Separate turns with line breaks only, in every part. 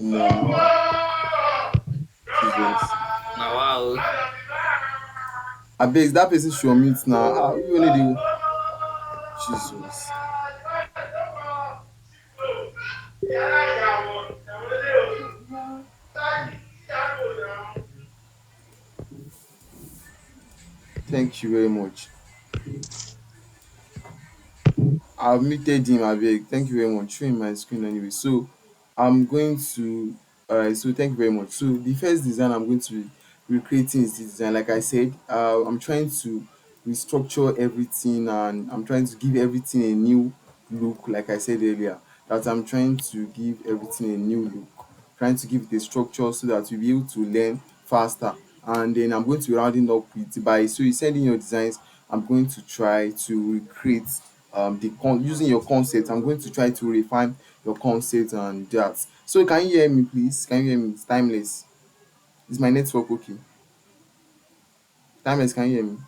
No, Jesus.
Now wow.
I beg that person should unmute now. Ah, we only do. Jesus. Thank you very much. I've muted him, I beg. Thank you very much. Showing my screen anyway. So I'm going to alright, so thank you very much. So the first design I'm going to be recreating is this design. Like I said, I'm trying to restructure everything and I'm trying to give everything a new look, like I said earlier. That I'm trying to give everything a new look, trying to give it a structure so that we'll be able to learn faster. And then I'm going to be rounding up with by so you send in your designs, I'm going to try to recreate using your concept. I'm going to try to refine your concept and that. So can you hear me, please? Can you hear me? It's timeless. Is my network okay? Timeless, can you hear me?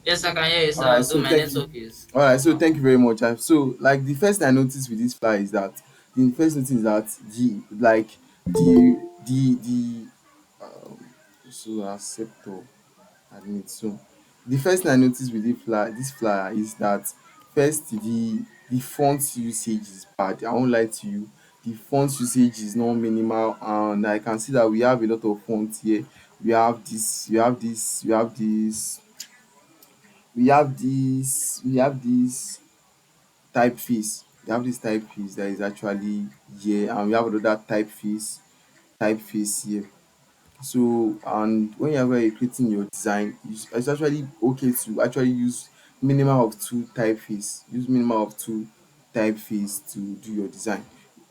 Yes, I can hear you,
All right.
sir. Though
So
my
thank you.
network is
All right. So
somehow.
thank you very much. So like the first thing I noticed with this flyer is that the first thing is that the so acceptor admit. So the first thing I noticed with this flyer is that first the font usage is bad. I won't lie to you. The font usage is not minimal, and I can see that we have a lot of fonts here. We have this, we have this, we have this, we have this typeface. We have this typeface that is actually here, and we have another typeface here. So and whenever you're creating your design, it's actually okay to actually use minimum of two typeface. Use minimum of two typeface to do your design.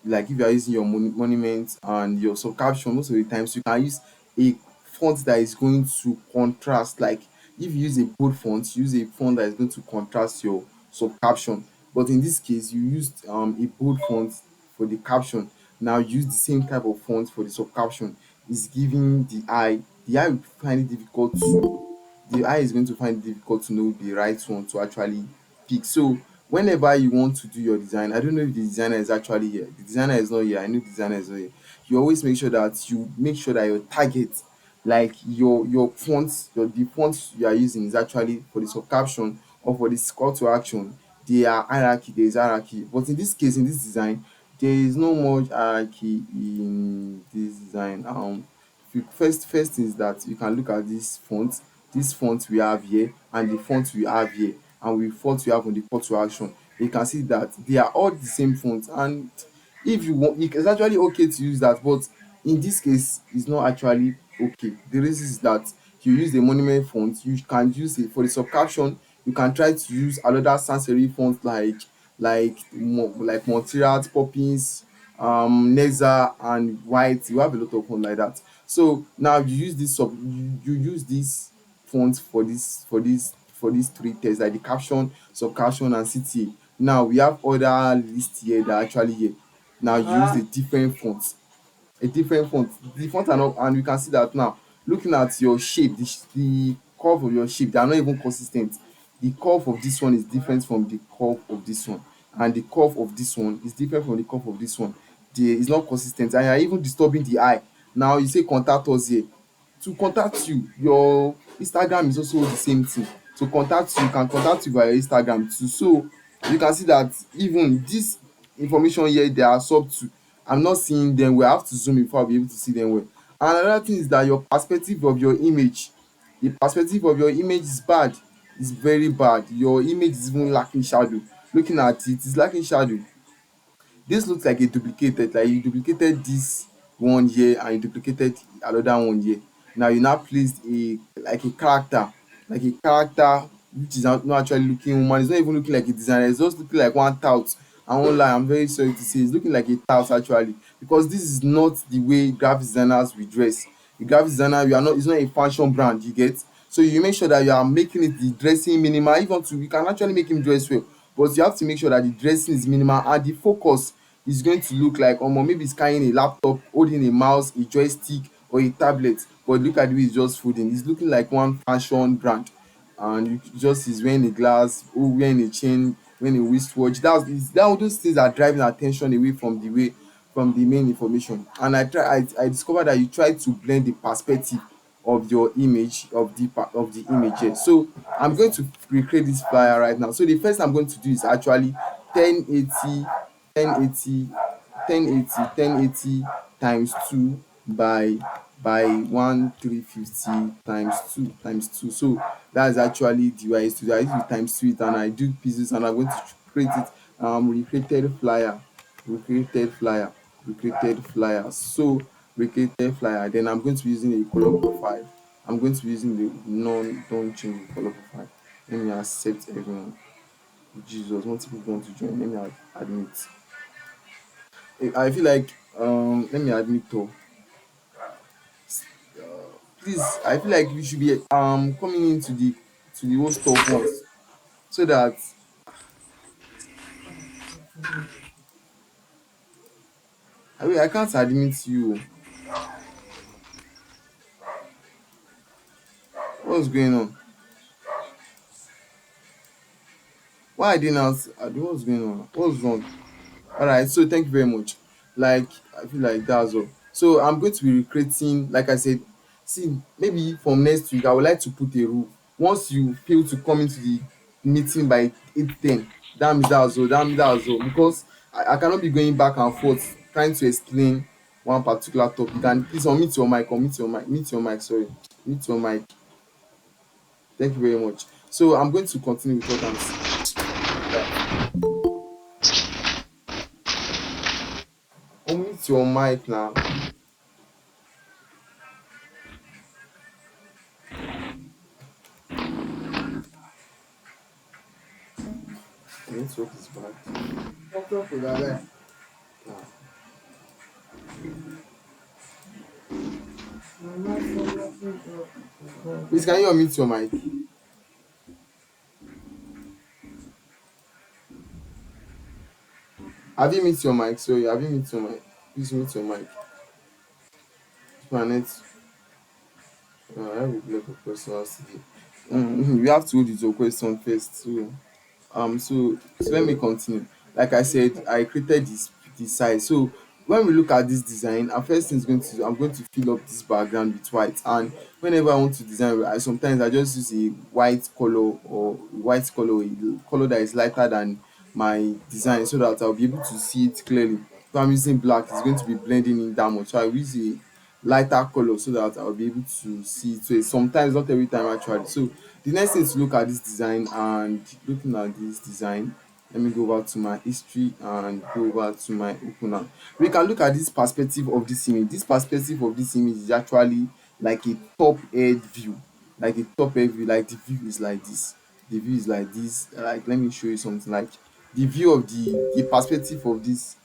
Like if you are using your monument and your sub caption, most of the times you can use a font that is going to contrast. Like if you use a bold font, use a font that is going to contrast your sub caption. But in this case, you used a bold font for the caption. Now use the same type of font for the sub caption. Is giving the eye will find it difficult to the eye is going to find it difficult to know the right one to actually pick. So whenever you want to do your design, I don't know if the designer is actually here. The designer is not here. I know the designer is not here. You always make sure that your target, like your fonts, the fonts you are using is actually for the sub caption or for the call to action. They are hierarchy. There is hierarchy. But in this case, in this design, there is no much hierarchy in this design. First is that you can look at this font we have here and the font we have here and the font we have on the call to action. You can see that they are all the same font, and if you want, it's actually okay to use that, but in this case it's not actually okay. The reason is that you use the monument font, you can use it for the sub caption. You can try to use another sans serif font like Montserrat, Poppins, Nexa and White. You have a lot of font like that. So now you use this font for these three tests, like the caption, sub caption and CTA. Now we have other list here that actually here. Now you use a different font. The font are not, and you can see that now. Looking at your shape, the curve of your shape, they are not even consistent. The curve of this one is different from the curve of this one, and the curve of this one is different from the curve of this one. It's not consistent, and you are even disturbing the eye. Now you say contact us here. To contact you, your Instagram is also the same thing. To contact you, you can contact you via Instagram too. So you can see that even this information here, they are sub to, I'm not seeing them well. I have to zoom in before I'll be able to see them well. And another thing is that your perspective of your image, the perspective of your image is bad. It's very bad. Your image is even lacking shadow. Looking at it, it's lacking shadow. This looks like a duplicated, like you duplicated this one here and you duplicated another one here. Now you now placed a like a character, like a character which is not actually looking human. It's not even looking like a designer. It's just looking like one tout. I won't lie, I'm very sorry to say it's looking like a tout actually, because this is not the way graphic designers will dress. The graphic designer, you are not, it's not a fashion brand, you get. So you make sure that you are making it the dressing minimal. Even to you can actually make him dress well, but you have to make sure that the dressing is minimal and the focus is going to look like maybe he's carrying a laptop, holding a mouse, a joystick or a tablet, but look at the way he's just folding. He's looking like one fashion brand, and you just he's wearing a glass or wearing a chain when a wristwatch. That all those things are driving attention away from the main information. And I discovered that you try to blend the perspective of your image of the image here. So I'm going to recreate this flyer right now. So the first I'm going to do is actually 1080 1080 1080 times 2 by 1350 times 2. So that's actually the way I used to do. I used to times 2 it, and I do pieces, and I'm going to create it. Recreated flyer, recreated flyer, recreated flyer. So recreated flyer. Then I'm going to be using a color profile. I'm going to be using the non don't change the color profile. Let me accept everyone. Jesus, want people want to join. Let me admit. I feel like let me admit though. Please, I feel like we should be coming into the whole stuff once, so that I can't admit you. What's going on? Why I didn't ask? What's going on? What's wrong? All right, so thank you very much. Like, I feel like that's all. So I'm going to be recreating, like I said. See, maybe from next week I would like to put a rule. Once you fail to come into the meeting by 8:10, that means that's all. That means that's all. Because I cannot be going back and forth trying to explain one particular topic. And please unmute your mic, unmute your mic, mute your mic, sorry. Mute your mic. Thank you very much. So I'm going to continue with what I'm saying. Unmute your mic now. The network is bad. Please, can you unmute your mic? Have you mute your mic? Sorry, have you mute your mic? Please mute your mic. Planet, I have a lot of questions today. We have to hold it to a question first. So let me continue. Like I said, I created this size. So when we look at this design, our first thing is I'm going to fill up this background with white. And whenever I want to design, sometimes I just use a white color, or a color that is lighter than my design, so that I'll be able to see it clearly. If I'm using black, it's going to be blending in that much. So I use a lighter color so that I'll be able to see it. So sometimes, not every time actually. So the next thing is to look at this design, and looking at this design, let me go over to my history and go over to my opener. We can look at this perspective of this image. This perspective of this image is actually like a top head view, like a top head view. Like the view is like this, the view is like this. Like, let me show you something. Like the view of the perspective of this.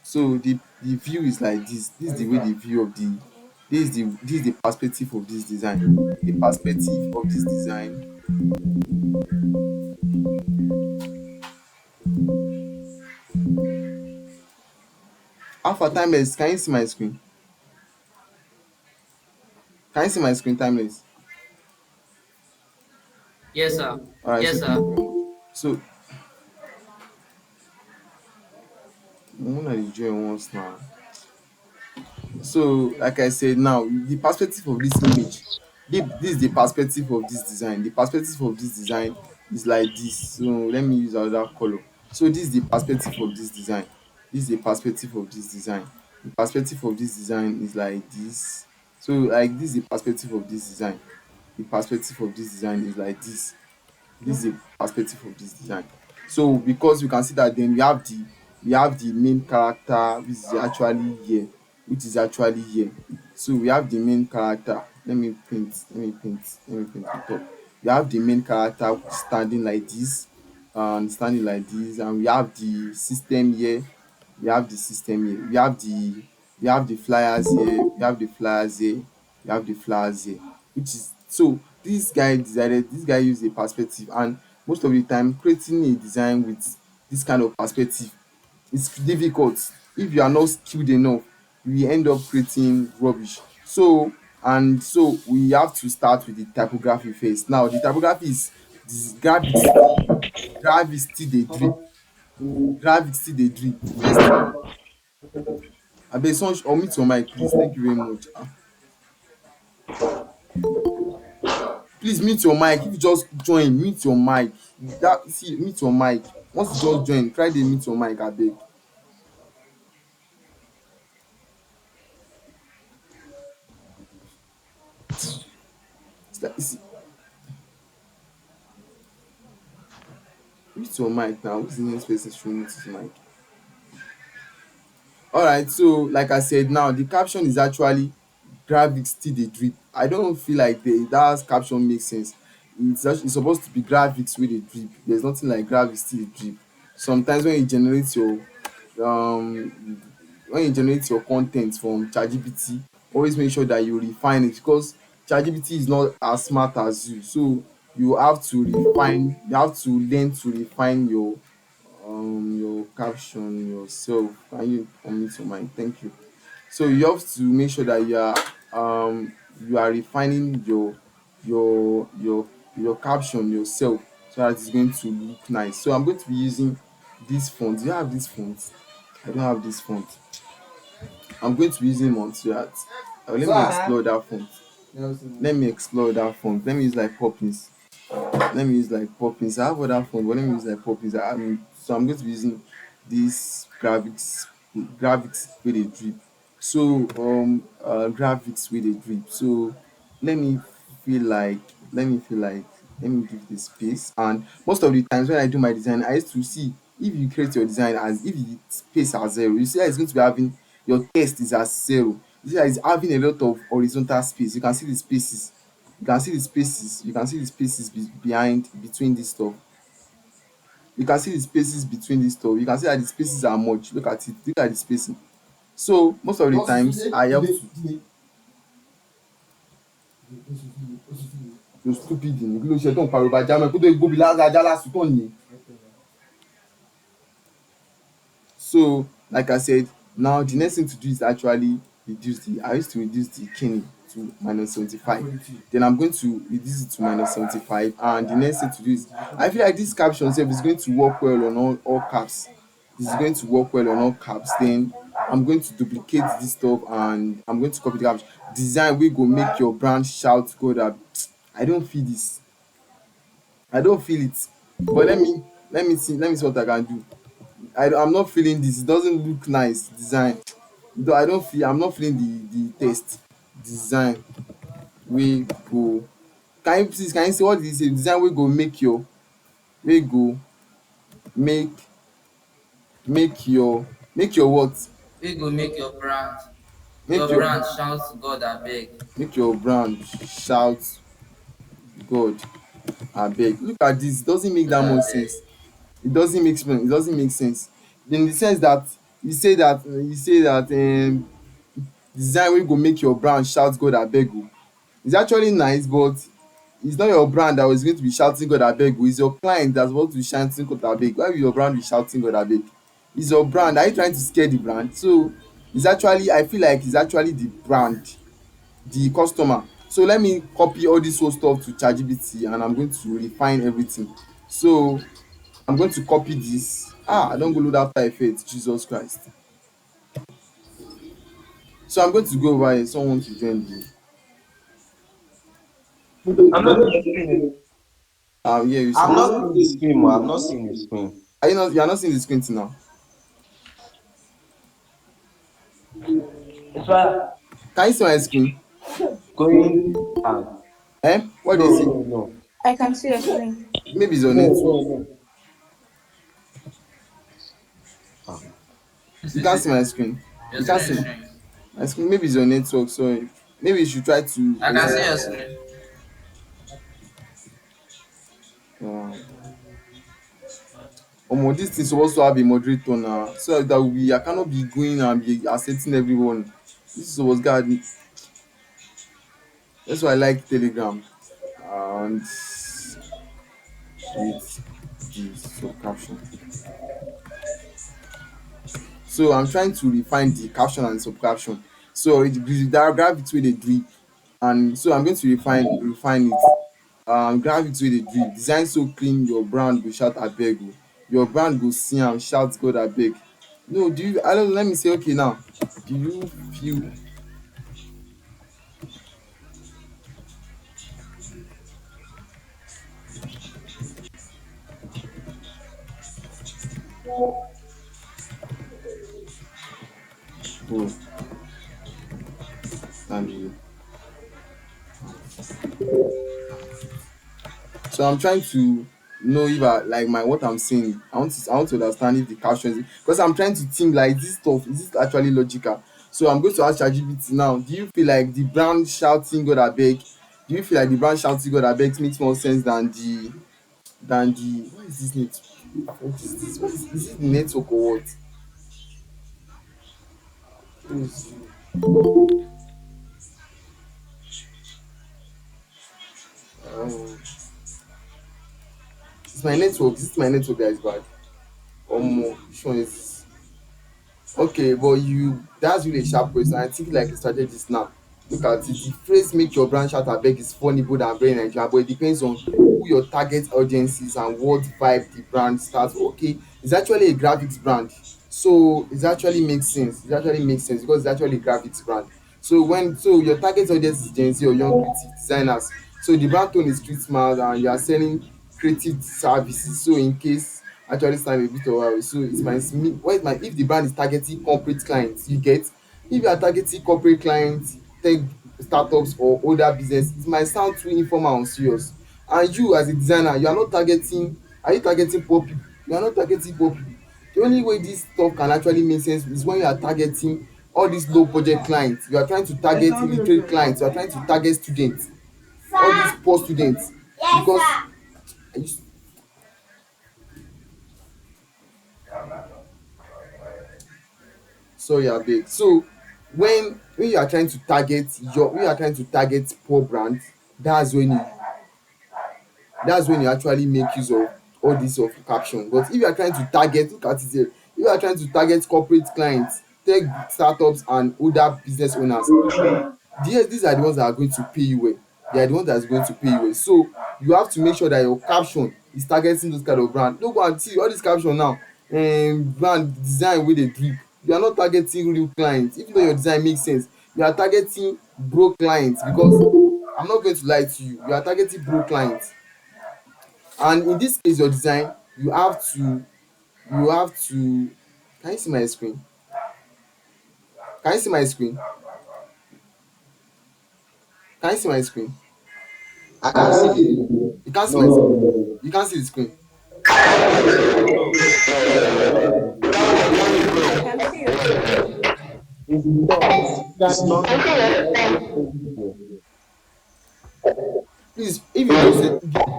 So the view is like this is the way the view of the this is the perspective of this design. The perspective of this design. Alpha timeless, can you see my screen? Can you see my screen, timeless?
Yes, sir.
Alright, so
Yes,
thank
sir.
you very much. So when are you join once now? So like I said, now the perspective of this image, this is the perspective of this design. The perspective of this design is like this. So let me use another color. So this is the perspective of this design. This is the perspective of this design. The perspective of this design is like this. So like this is the perspective of this design. The perspective of this design is like this is the perspective of this design. So because you can see that, then we have the main character, which is actually here. So we have the main character. Let me paint the top. We have the main character standing like this, and we have the system here. We have the flyers here. Which is, so this guy used a perspective, and most of the time creating a design with this kind of perspective is difficult. If you are not skilled enough, you will end up creating rubbish. So And so we have to start with the typography first. Now the typography is this graphic still dey drip, graphic still dey drip. First thing, abeg son unmute your mic please, thank you very much. Please mute your mic. If you just join, mute your mic. Dat see mute your mic. Once you just join, try dey mute your mic abeg. See mute your mic now. Who is the next person should mute his mic? Alright, so like I said now, the caption is actually graphics still dey drip. I don't feel like that caption make sense. It's supposed to be graphics wey dey drip. There's nothing like graphics still dey drip. Sometimes um when you generate your con ten t from ChatGPT, always make sure that you refine it, because ChatGPT is not as smart as you. So you have to learn to refine your caption yourself. Can you unmute your mic? Thank you. So you have to make sure that you are refining your caption yourself, so that it's going to look nice. So I'm going to be using this font. Do you have this font? I don't have this font. I'm going to be using Montserrat. Let me explore that font. Let me use like Poppins. I have other phone, but let me use like Poppins. So I'm going to be using this graphics wey dey drip. So graphics wey dey drip. So let me let me give this space. And most of the times when I do my design, I used to see, if you create your design as if the space as zero, you see that it's going to be having your text is as zero. You see that it's having a lot of horizontal space. You can see the spaces. You can see the spaces behind between this stuff. You can see the spaces between this stuff. You can see that the spaces are much. Look at it. Look at the spacing. So most of the times I have to. You stupid ni, kí ló ṣe tó ń pariwo bá jámẹ́ kó tó gbóbi lára lásùn tó ní. So like I said, now the next thing to do is actually I used to reduce the key to -75. Then I'm going to reduce it to -75, and the next thing to do is, I feel like this caption sef is going to work well on all caps. This is going to work well on all caps. Then I'm going to duplicate this stuff and I'm going to copy the caption. Design wey go make your brand shout God ab. I don't feel this. I don't feel it. But let me see what I can do. I'm not feeling this. It doesn't look nice. Design. Though I'm not feeling the taste. Design wey go. Can you see what did he say? Design wey go wey go make make your what?
We go make
Make
your
your
brand shout to God abeg.
make your brand shout God abeg. Look at this. It doesn't make
God
that much
abeg.
sense. It doesn't make sense. In the sense that you say that design wey go make your brand shout God abeg o. It's actually nice, but it's not your brand that was going to be shouting God abeg o. It's your client that's supposed to be shouting God abeg. Why will your brand be shouting God abeg? It's your brand. Are you trying to scare the brand? So I feel like it's actually the brand, the customer. So let me copy all this whole stuff to ChatGPT and I'm going to refine everything. So I'm going to copy this. I don go load After Effects, Jesus Christ. So I'm going to go over here. Someone want to join me.
I'm not seeing the screen.
Yeah, you
I'm
see.
not seeing the screen, I'm not seeing the screen.
You are not seeing the screen till now?
It's why
Can you see my screen?
going down.
What do
No,
you see?
no, no.
I can see your screen.
Maybe it's your
No,
network.
no, no. Ah.
You can't see my screen.
Your
You can't
screen
see
is showing.
my screen. Maybe it's your network. So maybe you should try
I can see
to.
your screen.
Uh, this thing supposed to have a moderator now, so that I cannot be going and be accepting everyone. This is supposed God. That's why I like Telegram and with the sub caption. So I'm trying to refine the caption and sub caption. So it the graphics wey dey drip. And so I'm going to refine it. Graphics wey dey do it, design so clean your brand go shout abeg o, your brand go see am shout God abeg. No, do you, I don't know, let me say okay now, do you feel, oh, and so I'm trying to know if I like my what I'm saying. I want to understand if the caption is, because I'm trying to think like this stuff is this actually logical. So I'm going to ask ChatGPT now. Do you feel like the brand shouting God abeg? Do you feel like the brand shouting God abeg makes more sense than the what is this net? What is this? Is it the network or what? Yes. Um, it's my network. Is it my network that is bad? More. Which one is this? Okay, but you that's really a sharp question. I think like a strategist now. Look at it. The phrase make your brand shout abeg is funny, bold and very Nigerian, but it depends on who your target audience is and what vibe the brand starts. Okay, it's actually a graphics brand. So it actually makes sense. It actually makes sense because it's actually a graphics brand. So when so your target audience is Gen Z or young creative designers. So the brand tone is street smart and you are selling creative services. So in case actually sound a bit of wow. So it might mean what it might if the brand is targeting corporate clients, you get, if you are targeting corporate clients, tech startups or older business, it might sound too informal and serious. And you as a designer, you are not targeting, are you targeting poor people? You are not targeting poor people. The only way this stuff can actually make sense is when you are targeting all these low budget clients. You are trying to target illiterate clients, you are trying to target students, all these poor students. Because sorry abeg. So when you are trying to target when you are trying to target poor brands, that's when you that's when you actually make use of all this of caption. But if you are trying to target, look at it here, if you are trying to target corporate clients, tech startups and older business owners, these are the ones that are going to pay you well. They are the ones that is going to pay you well. So you have to make sure that your caption is targeting those kind of brand. No go and see all this caption now, brand design wey dey drip, you are not targeting real clients. Even though your design makes sense, you are targeting broke clients. Because I'm not going to lie to you, you are targeting broke clients. And in this case your design, you have to can you see my screen? Can you see my screen? Can you see my screen?
I can't see the screen.
You can't see my screen.
No,
You can't see the screen.
no, no.
I can see your screen.
It's the top. You cannot see it.
Please, if you know say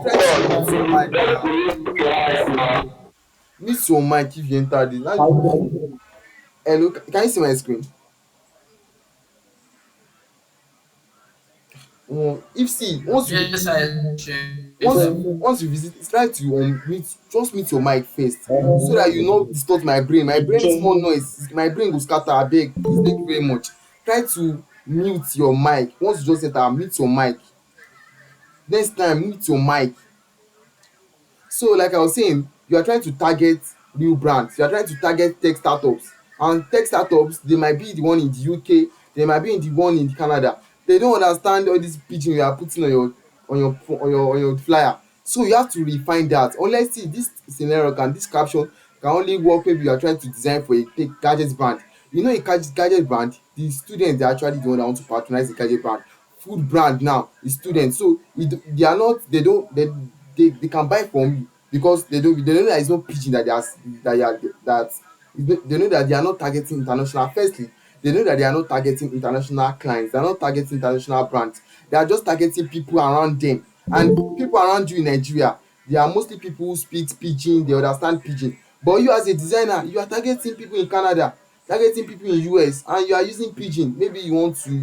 try to mute your mic now. Mute your mic if you enter this. Now hello, can you see my screen? If see
Yes, I
once
should.
you once you visit, try to mute, just mute your mic first, so that you no disturb my brain. My brain small noise, my brain go scatter abeg. Please, thank you very much. Try to mute your mic. Once you just enter, mute your mic. Next time mute your mic. So like I was saying, you are trying to target new brands, you are trying to target tech startups, and tech startups, they might be the one in the UK, they might be in the one in Canada. They don't understand all this pidgin you are putting on your flyer. So you have to refine that. Unless see this scenario, can this caption can only work maybe you are trying to design for a tech gadget brand. You know, a gadget brand, the students they are actually the one that want to patronize the gadget brand. Food brand now is students, so they are not, they don't, they can buy from you because they know that it's not pidgin that they are that you are that they know that they are not targeting international. Firstly, they know that they are not targeting international clients, they are not targeting international brands, they are just targeting people around them. And people around you in Nigeria, they are mostly people who speak pidgin, they understand pidgin. But you as a designer, you are targeting people in Canada, targeting people in US, and you are using pidgin. Maybe you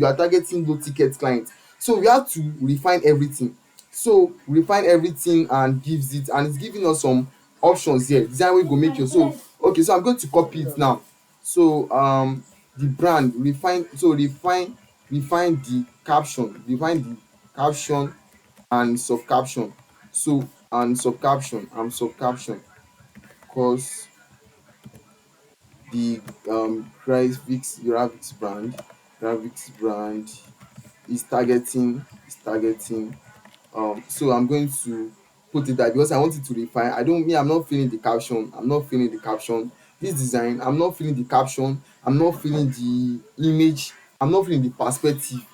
are targeting low ticket clients. So we have to refine everything. So refine everything and gives it, and it's giving us some options here, design wey go make you. So okay, so I'm going to copy it now. So the brand refine, so refine the caption, define the caption and subcaption. So and subcaption because the graphics brand is targeting. So I'm going to put it that because I want it to refine. I don't mean I'm not feeling the caption. I'm not feeling the caption. This design, I'm not feeling the caption. I'm not feeling the image. I'm not feeling the perspective.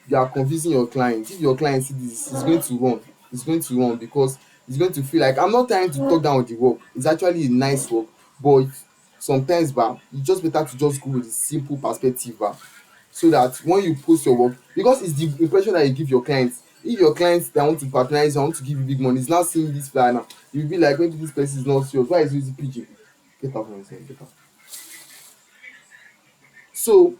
You are confusing your client. If your client see this, he's going to run. He's going to run because he's going to feel like I'm not trying to talk down the work. It's actually a nice work, but sometimes, it's just better to just go with the simple perspective, so that when you post your work, because it's the impression that you give your clients. If your clients that want to patronize you, want to give you big money, is now seeing this flyer now, you will be like, maybe this person is not serious. Why is he using pidgin? Get out from my side, get out. So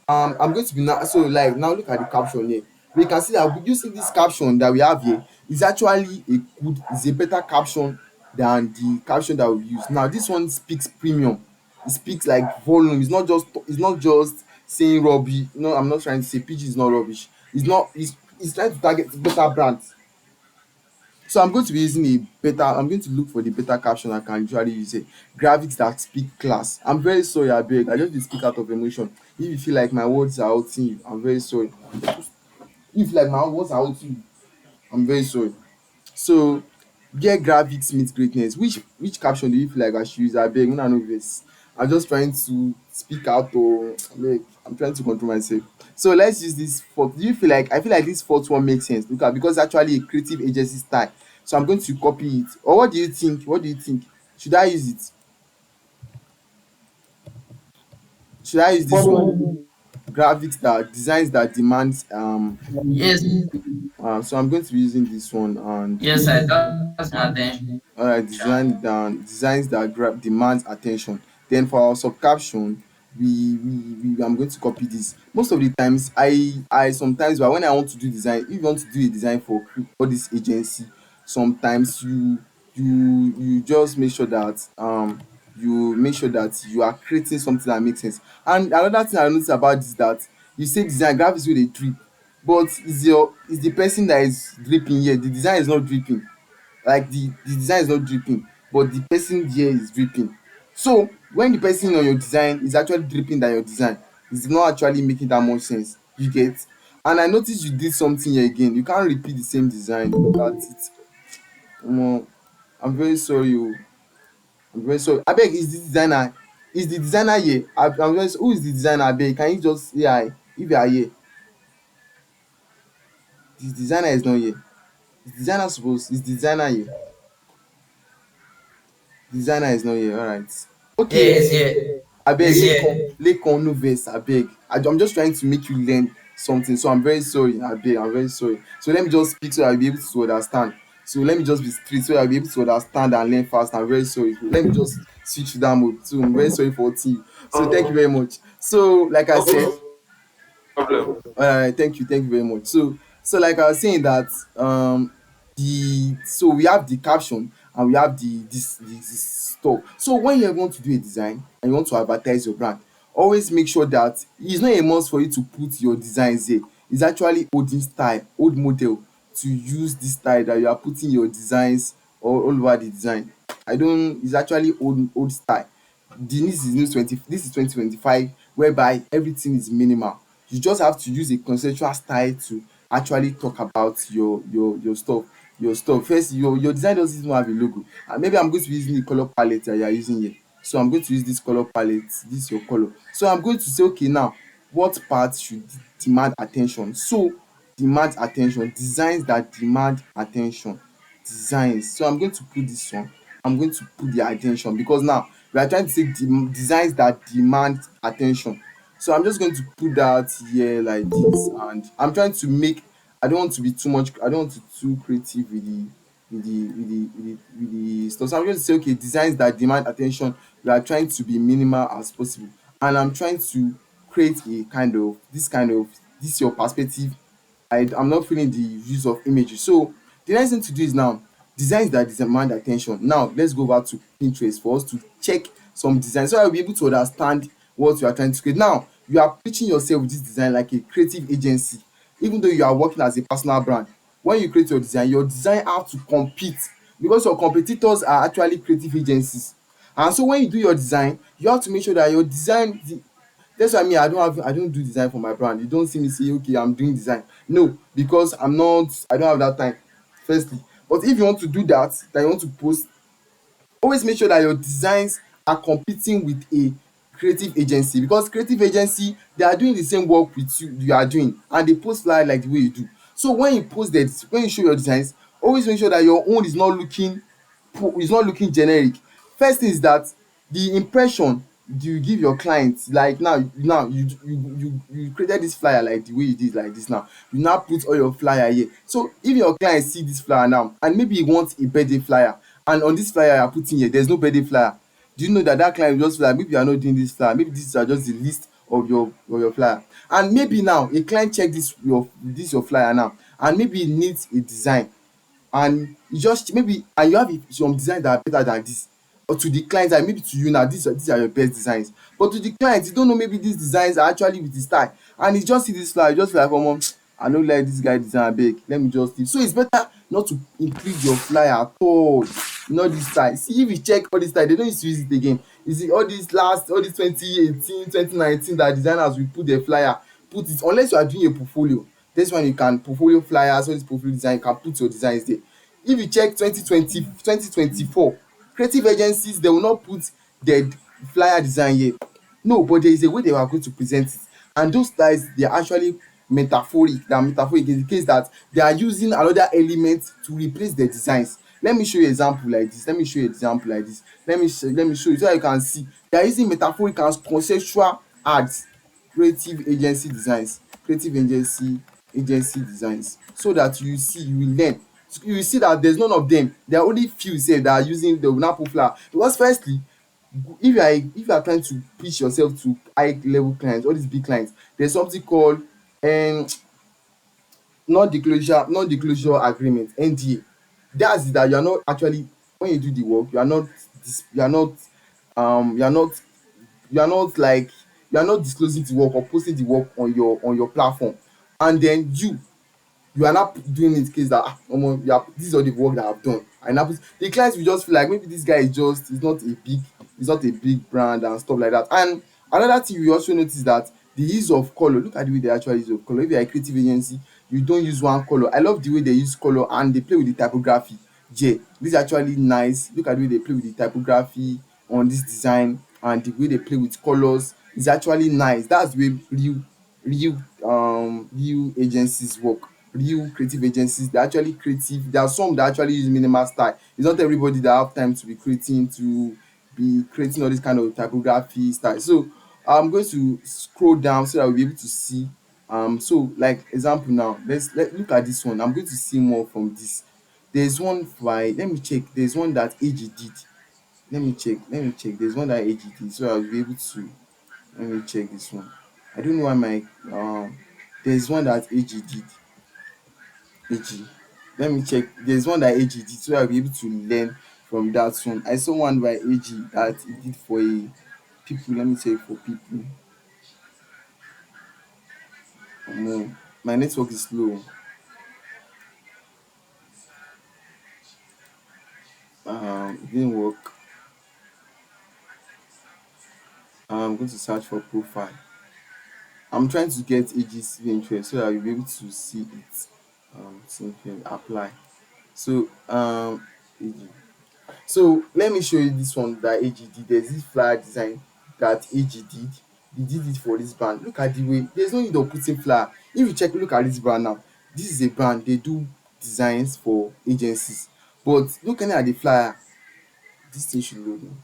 I'm going to be now, so like now look at the caption here. We can see that using this caption that we have here is actually is a better caption than the caption that we use now. This one speaks premium. It speaks like volume. It's not just saying rubbish. No, I'm not trying to say pg is not rubbish. It's trying to target better brands. So I'm going to look for the better caption I can usually use it. Graphics that speak class. I'm very sorry, abeg. I just dey speak out of emotion. If you feel like my words are hurting you, I'm very sorry. If like my words are hurting you, I'm very sorry. So get graphics meet greatness. Which caption do you feel like I should use? Abeg, una no vex. I'm just trying to speak out or like I'm trying to control myself. So let's use this fourth. Do you feel like I feel like this fourth one makes sense? Look at because it's actually a creative agency style. So I'm going to copy it. Or what do you think? What do you think? Should I use it? Should I use this
For
one?
me,
Graphics that designs that demands
Yes,
so I'm going to be using this one and
yes, sir. That's my attention.
designs that grab demands attention. Then for our subcaption, we I'm going to copy this. Most of the times, I sometimes, but when I want to do design, if you want to do a design for this agency, sometimes you just make sure that you are creating something that makes sense. And another thing I notice about this is that you say design graphics wey dey drip, but is the person that is dripping here, the design is not dripping, like the design is not dripping but the person there is dripping. So when the person on your design is actually dripping than your design, it's not actually making that much sense, you get. And I notice you did something here again, you can't repeat the same design. Look at it. Omo, I'm very sorry o, I'm very sorry. Abeg, is the designer here? I'm very who is the designer? Abeg, can you just say hi if you are here? The designer is not here. Is the designer here? The designer is not here, alright. Okay,
Yes, yeah.
abeg
It's here.
Lekan no vex abeg. I'm just trying to make you learn something, so I'm very sorry abeg, I'm very sorry. So let me just speak so that you'll be able to understand. So let me just be straight so that you'll be able to understand and learn fast. I'm very sorry. Let me just switch to that mode. So I'm very sorry for hurting you. So thank you very much. So like I said, thank you very much. So like I was saying that we have the caption and we have this stuff. So when you want to do a design and you want to advertise your brand, always make sure that it's not a must for you to put your designs there. It's actually olden style, old model to use this style that you are putting your designs all over the design. I don't It's actually old style. This is 2025 whereby everything is minimal. You just have to use a conceptual style to actually talk about your stuff. First, your design doesn't even have a logo, and maybe I'm going to be using the color palette that you are using here. So I'm going to use this color palette, this your color. So I'm going to say, okay, now what part should demand attention? So demand attention, designs that demand attention, designs. So I'm going to put this one. I'm going to put the attention because now we are trying to say designs that demand attention. So I'm just going to put that here like this, and I'm trying to make. I don't want to be too much. I don't want to be too creative with the stuff. So I'm going to say, okay, designs that demand attention. We are trying to be minimal as possible, and I'm trying to create a kind of this your perspective. I'm not feeling the use of images. So the next thing to do is now designs that demand attention. Now let's go back to Pinterest for us to check some designs so that we'll be able to understand what you are trying to create. Now you are pitching yourself with this design like a creative agency. even though you are working as a personal brand, when you create your design have to compete, because your competitors are actually creative agencies. And so when you do your design, you have to make sure that your design that's why me I don't do design for my brand. You don't see me say okay I'm doing design, no, because I don't have that time, firstly. But if you want to do that, that you want to post, always make sure that your designs are competing with a creative agency, because creative agency they are doing the same work with you are doing, and they post flyer like the way you do. So when you post that, when you show your designs, always make sure that your own is not looking generic. First thing is that the impression you give your clients, like now you created this flyer like the way you did like this, now you now put all your flyer here. So if your client see this flyer now and maybe he wants a birthday flyer, and on this flyer you are putting here there's no birthday flyer, do you know that that client will just feel like maybe you are not doing this flyer, maybe these are just the list of your flyer. And maybe now a client check this your flyer now, and maybe he needs a design, and you just maybe and you have some designs that are better than this, or to the client, and maybe to you now these are your best designs, but to the client you don't know maybe these designs are actually with his style, and he just see this flyer, you just feel like omo I no like this guy design, abeg let me just leave. So it's better not to include your flyer at all, not this style. See, if you check all this style they don't use to use it again. You see all this 2018 2019 that designers will put their flyer, put it unless you are doing a portfolio. This one you can portfolio flyers, all this portfolio design you can put your designs there. If you check 2024 creative agencies, they will not put their flyer design here, no, but there is a way they are going to present it, and those styles they are actually metaphoric in the case that they are using another element to replace their designs. Let me show you example like this, let me show you so that you can see they are using metaphoric and conceptual ads, creative agency designs, so that you will learn. You will see that there's none of them, there are only few sef that are using the napo flower, because firstly if you are trying to pitch yourself to high level clients, all these big clients, there's something called um non-disclosure agreement, NDA. That's it, that you are not actually, when you do the work you are not you are not you are not you are not like you are not disclosing the work or posting the work on your platform, and then you are not doing it case that omo this is all the work that I've done, and now the clients will just feel like maybe this guy is not a big brand and stuff like that. And another thing we also notice that the use of color, look at the way they actually use of color. If you are a creative agency, you don't use one color. I love the way they use color and they play with the typography. Yeah, this is actually nice. Look at the way they play with the typography on this design, and the way they play with colors is actually nice. That's the way real agencies work. Real creative agencies, they're actually creative. There are some that actually use minimal style. It's not everybody that have time to be creating all this kind of typography style. So I'm going to scroll down so that we'll be able to see. So like example now, let look at this one. I'm going to see more from this. There's one by let me check. There's one that AG did. Let me check. There's one that AG did, so I'll be able to let me check this one. I don't know why my there's one that AG did. AG. Let me check. There's one that AG did, so I'll be able to learn from that one. I saw one by AG that he did for a people. Let me check for people. No, my network is slow. It didn't work. I'm going to search for profile. I'm trying to get AG's interest so that you'll be able to see it. See here, apply. So AG. So let me show you this one that AG did. There's this flyer design that AG did. He did it for this brand. Look at the way there's no need of putting flyer. If you check, look at this brand now. This is a brand, they do designs for agencies. But looking at the flyer, this thing should load now.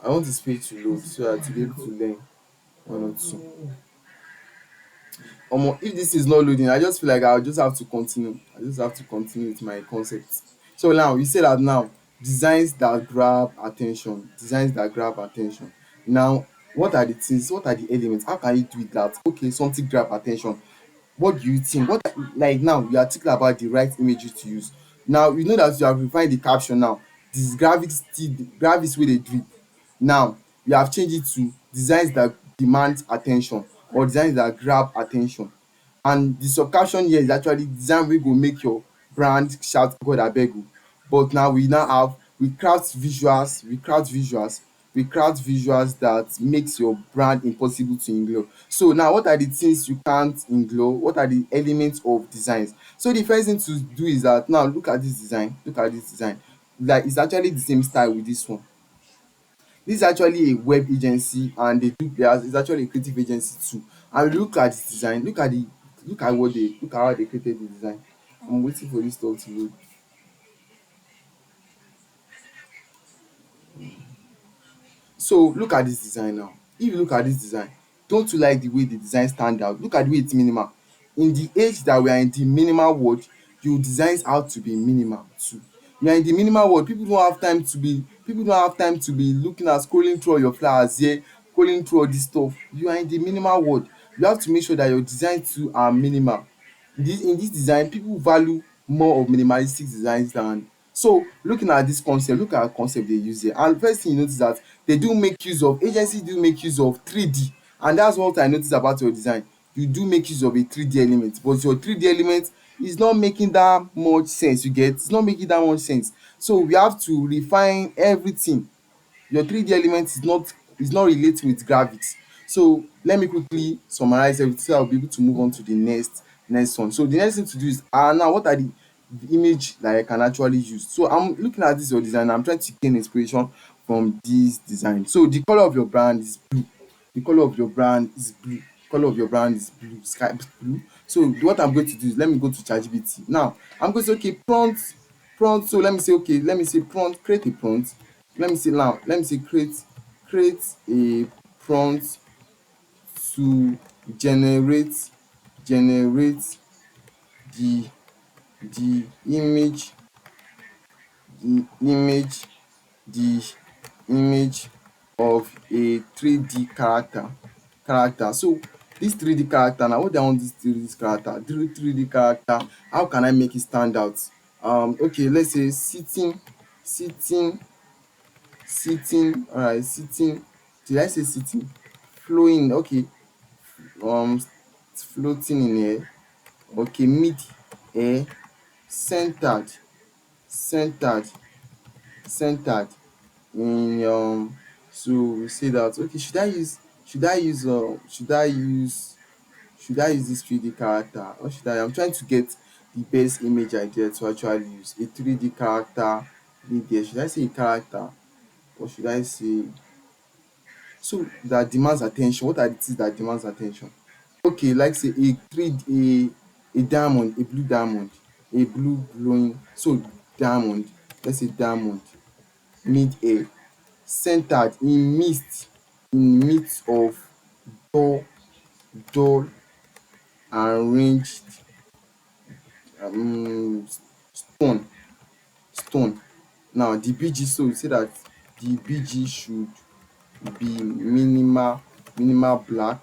I want this page to load so that to be able to learn one or two. If this is not loading, I just feel like I'll just have to continue. I just have to continue with my concept. So now you say that now designs that grab attention. Now, what are the things? What are the elements? How can you do it that okay something grab attention? What do you think? Like now you are thinking about the right images to use. Now you know that you have refined the caption now. This graphics still graphics wey dey drip. Now you have changed it to designs that demand attention or designs that grab attention. And the subcaption here is actually design wey go make your brand shout God abeg o. But now we now have we craft visuals that makes your brand impossible to ignore. So now what are the things you can't ignore? What are the elements of designs? So the first thing to do is that now look at this design, like it's actually the same style with this one. This is actually a web agency and they do theirs, it's actually a creative agency too. And look at this design, look at how they created the design. I'm waiting for this stuff to load. So look at this design now. If you look at this design, don't you like the way the design stand out? Look at the way it's minimal. In the age that we are in the minimal world, your designs have to be minimal too. We are in the minimal world, people don't have time to be looking at scrolling through all your flowers here, scrolling through all this stuff. You are in the minimal world. You have to make sure that your design too are minimal. In this design, people value more of minimalistic designs than. So looking at this concept, look at the concept they use here, and first thing you notice that they do make use of agency do make use of 3D, and that's what I notice about your design. You do make use of a 3D element, but your 3D element is not making that much sense. You get, it's not making that much sense. So we have to refine everything. Your 3D element is not relating with graphics. So let me quickly summarize everything so I'll be able to move on to the next one. So the next thing to do is now what are the image that I can actually use. So I'm looking at this your design, I'm trying to gain inspiration from this design. So the color of your brand is blue. The color of your brand is blue. Color of your brand is blue, sky blue. So what I'm going to do is let me go to ChatGPT. Now I'm going to say okay, prompt. So let me say prompt, create a prompt. Let me say create a prompt to generate generate the the image the image the image of a 3D character. So this 3D character, now what do I want this 3D character? 3D character, how can I make it stand out? Okay, let's say sitting alright, sitting, did I say sitting? Flowing, okay, um floating in air, okay, mid air, centered centered centered in so we say that okay, should I use this 3D character, or should I'm trying to get the best image idea to actually use a 3D character mid air. Should I say a character, or should I say so that demands attention? What are the things that demands attention? Okay, like say a a diamond, a blue diamond, a blue glowing, so diamond, let's say diamond, mid-air, centered in midst of dull dull and ranged um stone stone. Now the BG, so we say that the BG should be minimal black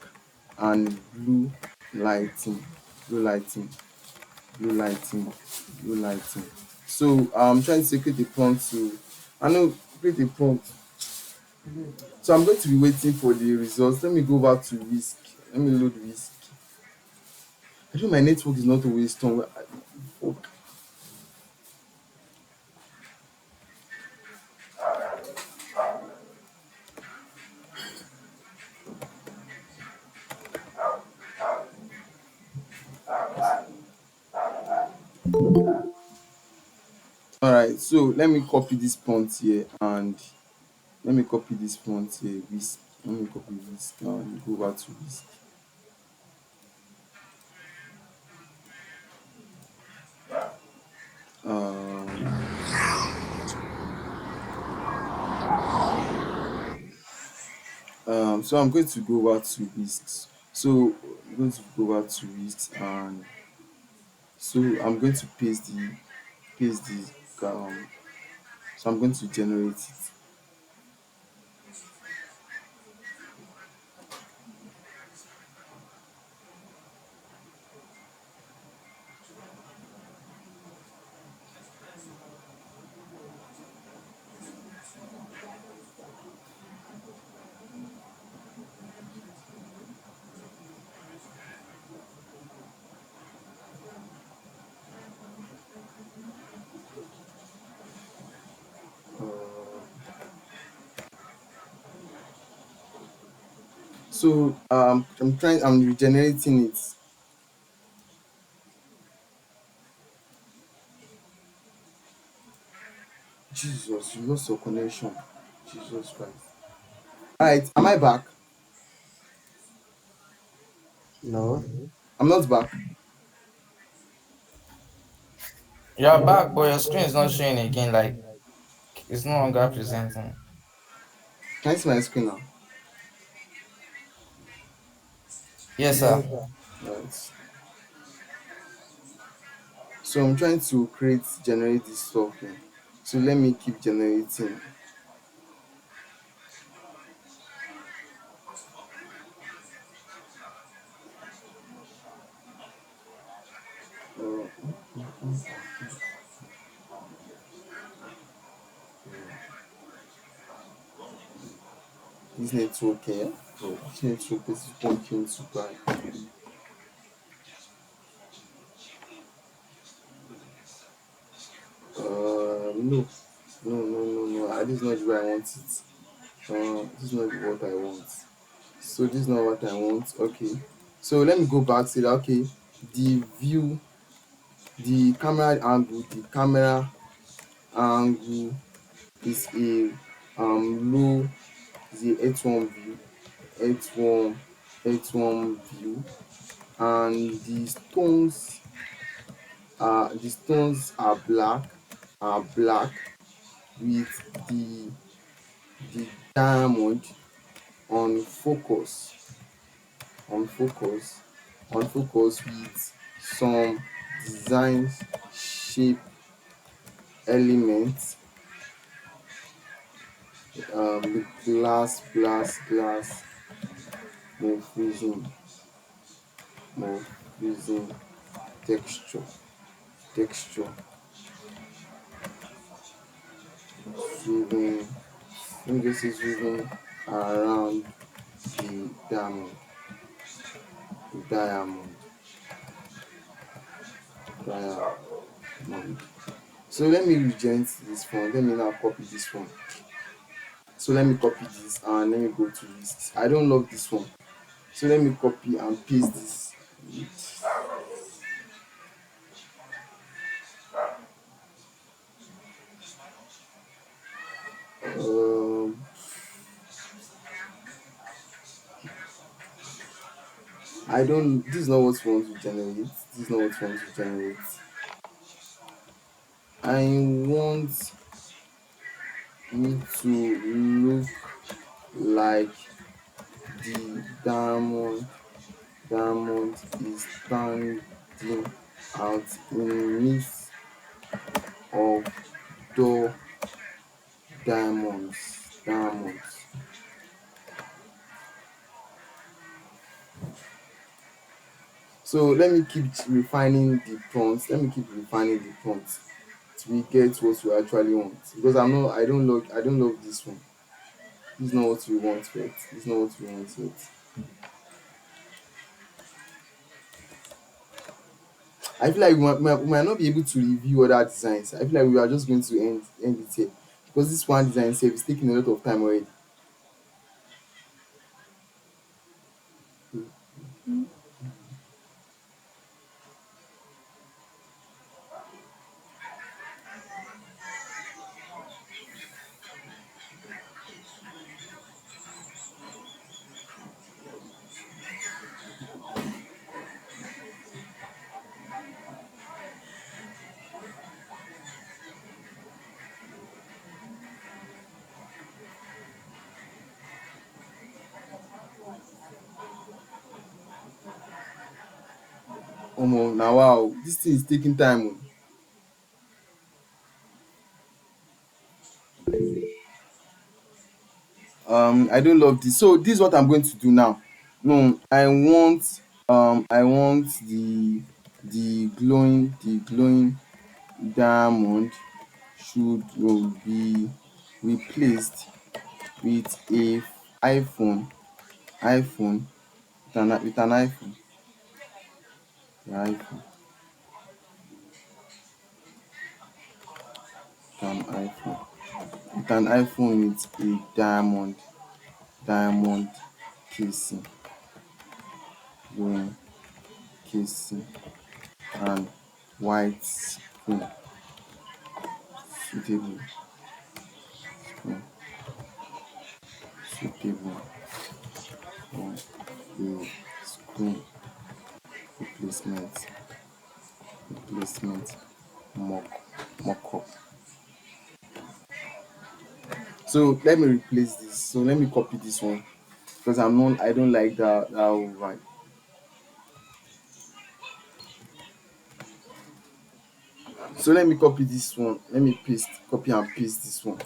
and lighting blue lighting blue lighting blue lighting. So I'm trying to create a prompt to I know create a prompt. So I'm going to be waiting for the results. Let me go back to Whisk. Let me load Whisk. I think my network is not always strong. Alright, so let me copy this prompt here and let me copy this prompt here. Whisk. Let me copy Whisk and go back to Whisk. Um, so I'm going to go back to Whisk. So I'm going to go back to Whisk, and so I'm going to paste the so I'm going to generate it. So I'm regenerating it. Jesus, you lost your connection. Jesus Christ. Alright, am I back?
No.
I'm not back.
You're back, but your screen is not showing again. Like it's no longer presenting.
Can you see my screen now?
Yes, sir.
Yes.
Right. So I'm trying to generate this stuff now. So let me keep generating. Uh, this network here. Oh, this network is working too bad. No, This is not the way I want it. This is not what I want. So this is not what I want. Okay. So let me go back to that. Okay. The view, the camera angle, is a low, is a H1 view, H1 H1 view, and the stones are black with the diamond on focus on focus with some design shape elements, with glass morphism morphism texture swimming let me just say swimming around the diamond diamond. So let me reject this one. Let me now copy this one. So let me copy this and let me go to this. I don't love this one. So let me copy and paste this. Um, I don't. This is not what we want to generate. This is not what we want to generate. I want it to look like the diamond is standing out in midst of door diamonds. So let me keep refining the prompts. Let me keep refining the prompts till we get what we actually want. Because I don't love this one. This is not what we want yet. This is not what we want yet. I feel like we might not be able to review other designs. I feel like we are just going to end it here. Because this one design itself is taking a lot of time already. Now wow, this thing is taking time. I don't love this. So this is what I'm going to do now. No, I want the glowing diamond should be replaced with a iPhone with an iPhone with an iPhone with a diamond casing, green casing, and white screen. Suitable screen. Suitable for a screen replacement. Replacement mock mock-up. So let me replace this. So let me copy this one because I don't like that one. So let me copy this one. Let me copy and paste this one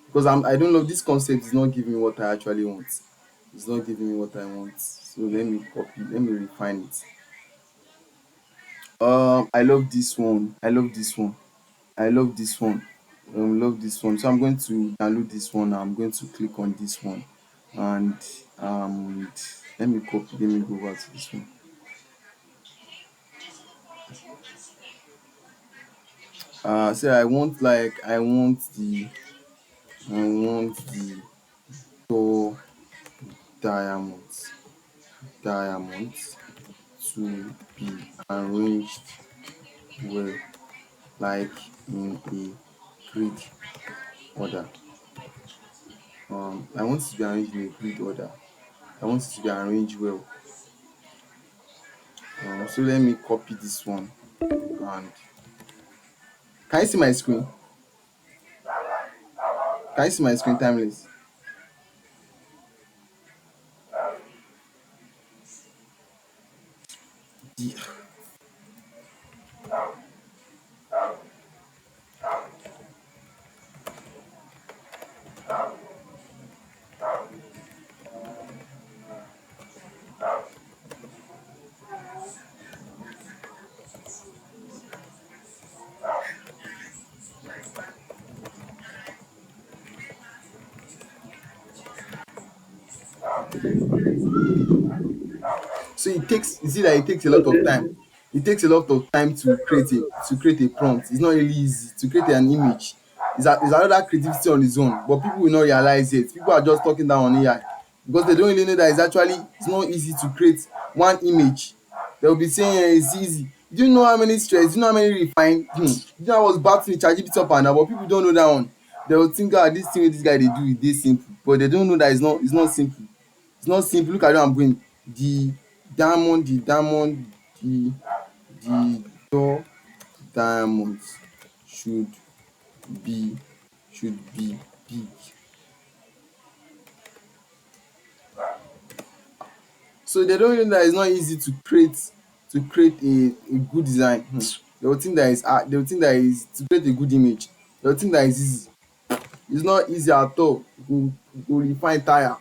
because I don't know, this concept is not giving me what I actually want. It's not giving me what I want. So let me copy. Let me refine it. I love this one. I love this one. I love this one. Love this one. So I'm going to download this one. I'm going to click on this one, and um, let me copy. Let me go over to this one. So I want the door diamonds diamonds to be arranged well, like in a grid order. I want it to be arranged in a grid order. I want it to be arranged well. So let me copy this one, and can you see my screen? Can you see my screen, timeless? The- So it takes, you see that it takes a lot of time. It takes a lot of time to create a prompt. It's not really easy to create an image. It's another creativity on its own, but people will not realize it. People are just talking down on AI because they don't really know that it's not easy to create one image. They will be saying it's easy. Do you know how many stress? Do you know how many refine? Do you know I was battling ChatGPT up and down, but people don't know that one. They will think, ah, this thing wey this guy dey do is dey simple, but they don't know that it's not simple. It's not simple. Look at where I'm going. The the diamond, the door diamonds should be be big. So they don't know that it's not easy to create a good design. They will think that they will think that is to create a good image. They will think that it's easy. It's not easy at all. Go refine tire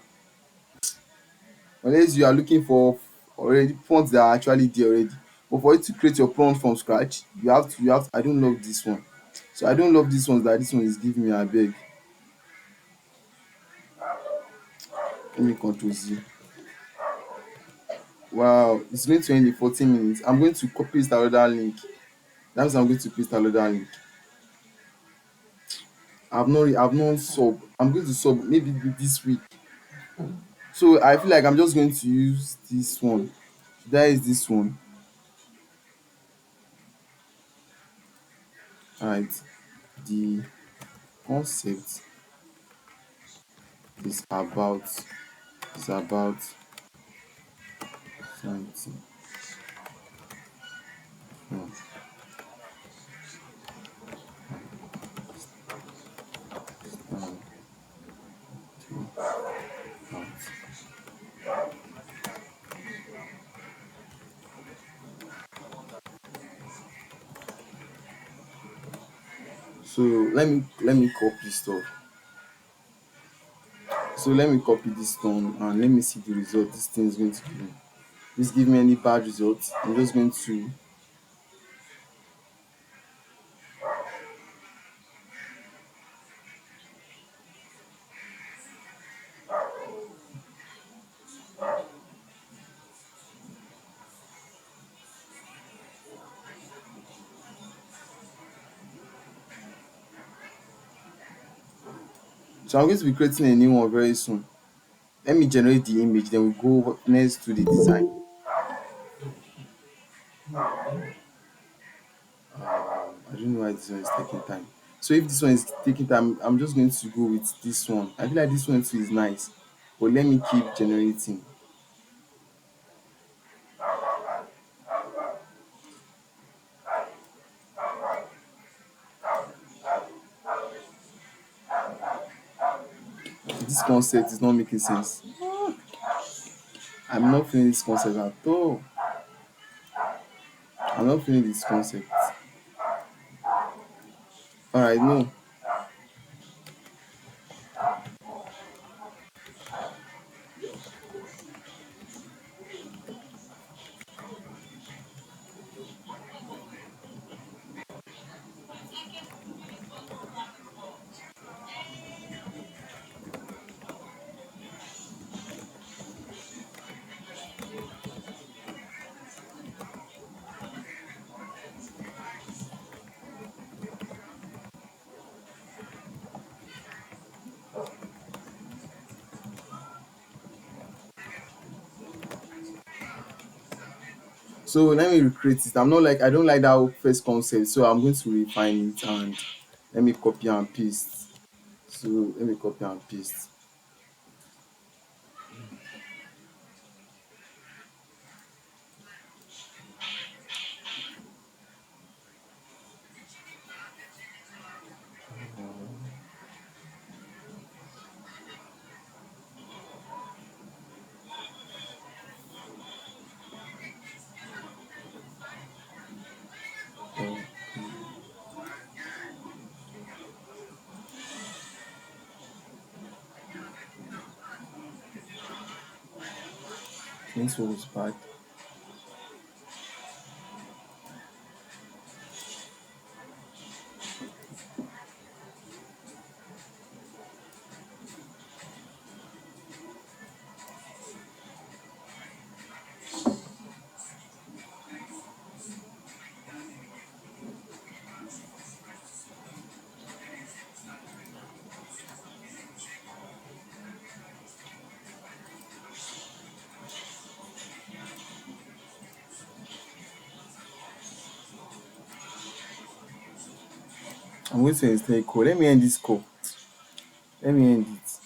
unless you are looking for already prompts that are actually there already. But for you to create your prompt from scratch, you have to, I don't love this one. So I don't love this one that this one is giving me, abeg. Let me control Z. Wow, it's going to end in 14 minutes. I'm going to copy paste another link. That means I'm going to paste another link. I've not sub. I'm going to sub maybe this week. So I feel like I'm just going to use this one. That is this one. Alright. The concept is about is about something. Hmm. Um, about. So let me copy stuff. So let me copy this one and let me see the result this thing is going to give me. Please give me any bad results. I'm just going to so I'm going to be creating a new one very soon. Let me generate the image, then we go next to the design. I don't know why this one is taking time. So if this one is taking time, I'm just going to go with this one. I feel like this one too is nice, but let me keep generating. This concept is not making sense. I'm not feeling this concept at all. I'm not feeling this concept. All right, no. So let me recreate it. I don't like that first concept, so I'm going to refine it and let me copy and paste. So let me copy and paste. Uh, this one is bad. I'm going to install code. Let me end this call. Let me end it.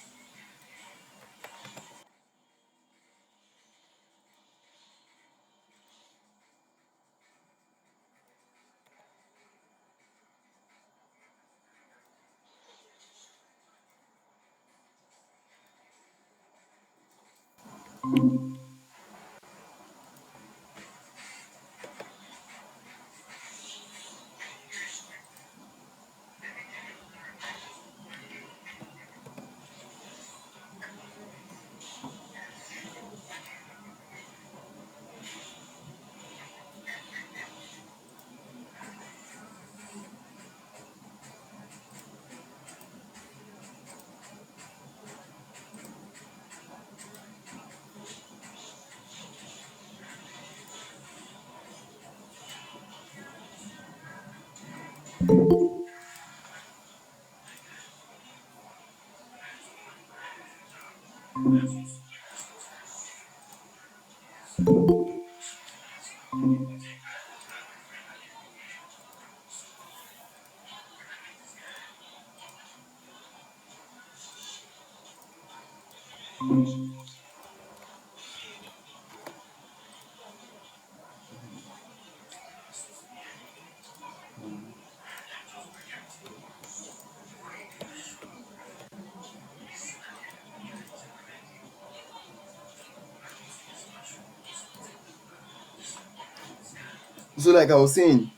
So like I was saying,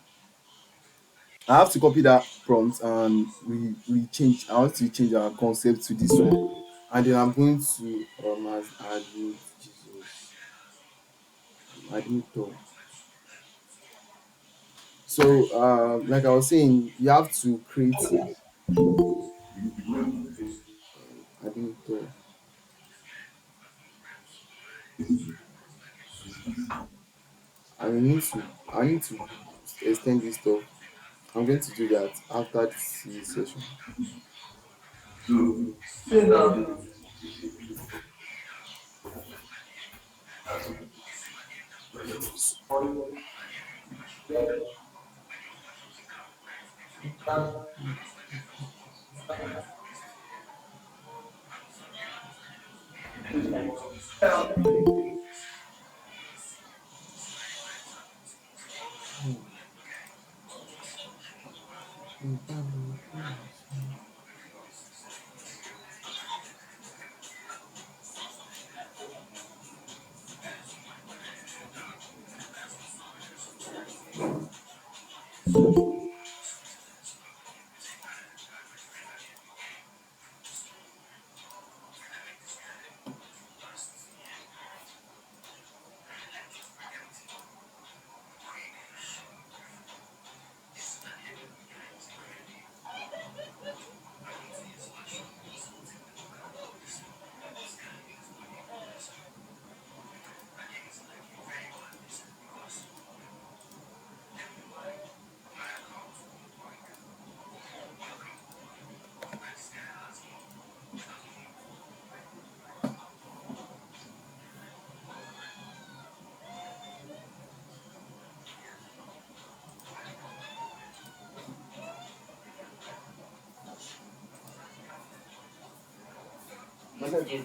I have to copy that prompt and we change. I want to change our concept to this one, and then I'm going to admit Jesus, admit all. So like I was saying, you have to create admit all. I need to extend this stuff. I'm going to do that after this session.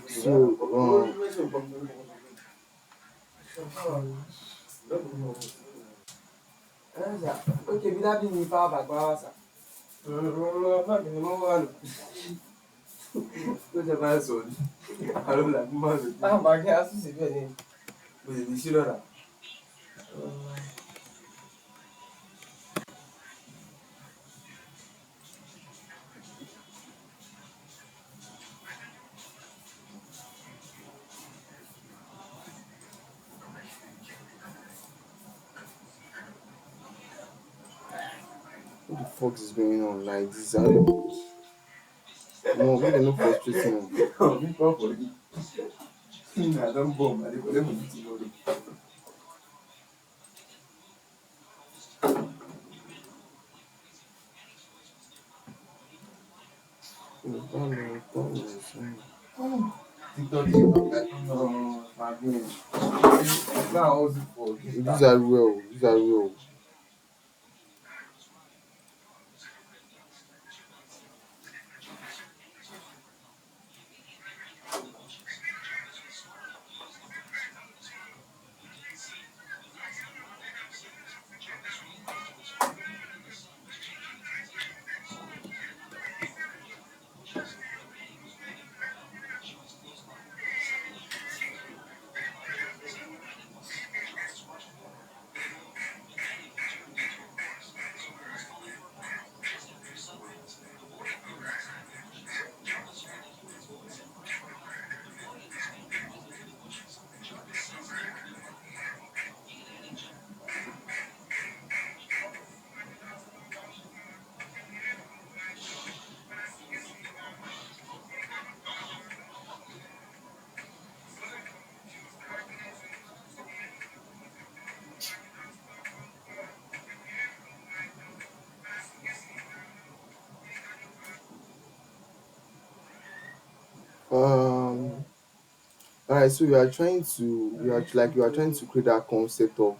So
Okay, bí dábì ní power bank wá wá sà. Báàgì ni wọ́n wà lò. Tó jẹ́ bá ń sọ̀rọ̀ ní. Àlọ́ làbí máa lò. Power bank yẹn á sì ṣe bẹ́ẹ̀ ni. Mo lè ní sí lọ́la.
what the fuck is going on like this? I don't no, make dem no frustrate me.
Bí kò fọ̀ yìí. I don bomb. I dey collect money tomorrow. TikTok is not like my brain. Now also for
Use that well, use that well. Um Alright, so you are trying to create that concept of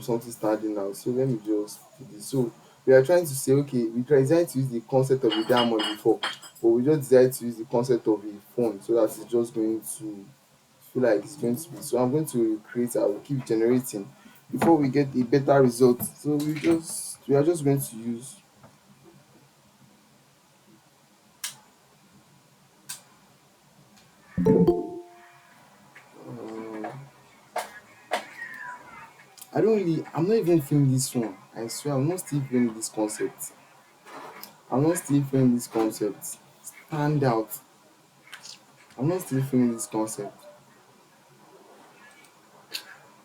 something standing out. So let me just put this. So we are trying to say, okay, decided to use the concept of a diamond before, but we just decided to use the concept of a phone so that it's just going to feel like it's going to be. So I'm going to create. I will keep generating before we get a better result. So we are just going to use. Uh, I don't really. I'm not even feeling this one. I swear, I'm not still feeling this concept. I'm not still feeling this concept. Stand out. I'm not still feeling this concept.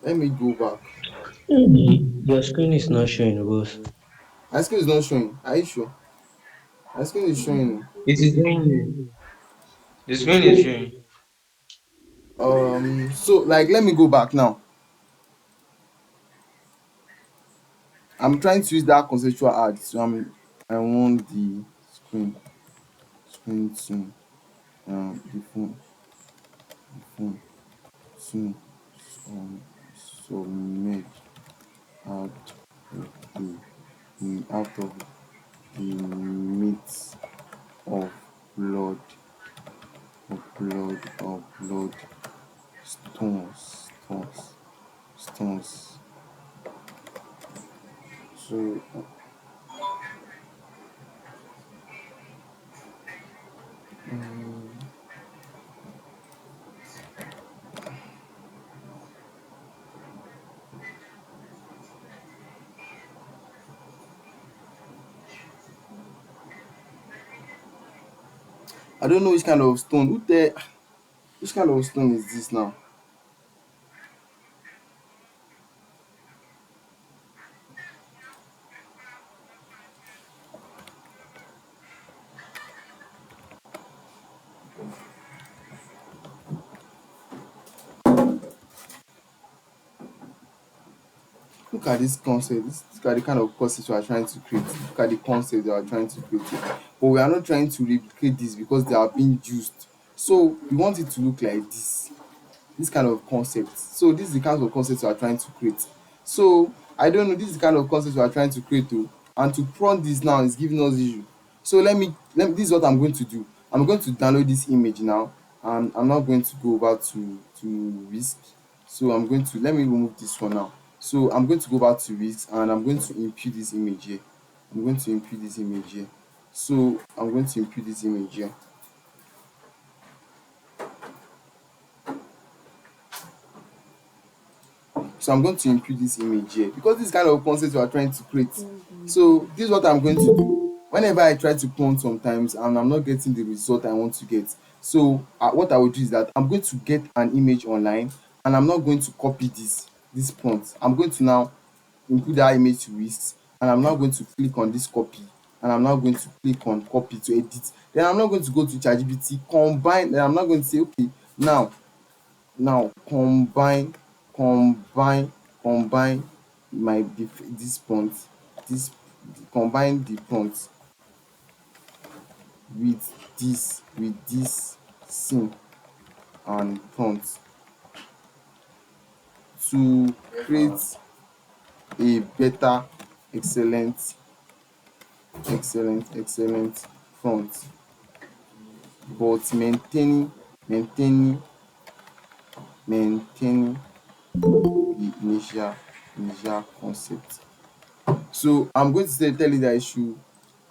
Let me go back.
Your screen is not showing, boss.
My screen is not showing. Are you sure? My screen is showing.
It is showing you. The screen is showing.
So like let me go back now. I'm trying to use that conceptual art. So I want the screen to the phone to um submerge out the out of the midst of blood of blood stones. So I don't know which kind of stone. Which kind of stone is this now? Look at this concept. Look at the kind of concept we are trying to create. Look at the concept we are trying to create here. But we are not trying to replicate this because they are being used. So we want it to look like this kind of concept. So this is the kind of concept we are trying to create. So I don't know, this is the kind of concept we are trying to create too. And to prompt this now is giving us issue. So let me this is what I'm going to do. I'm going to download this image now, and I'm not going to go over to risk. So I'm going to let me remove this one now. So I'm going to go back to risk, and I'm going to impute this image here. I'm going to impute this image here. So I'm going to impute this image here. So I'm going to impute this image here because this kind of concept we are trying to create. So this is what I'm going to do. Whenever I try to prompt sometimes and I'm not getting the result I want to get, so what I will do is that I'm going to get an image online, and I'm not going to copy this prompt. I'm going to now input that image to risks, and I'm now going to click on this copy, and I'm now going to click on copy to edit. Then I'm not going to go to ChatGPT combine. Then I'm not going to say okay, now combine my this prompt, this combine the prompt with this scene and prompt to create a better, excellent prompt, but maintaining the initial concept. So I'm going to tell you that I should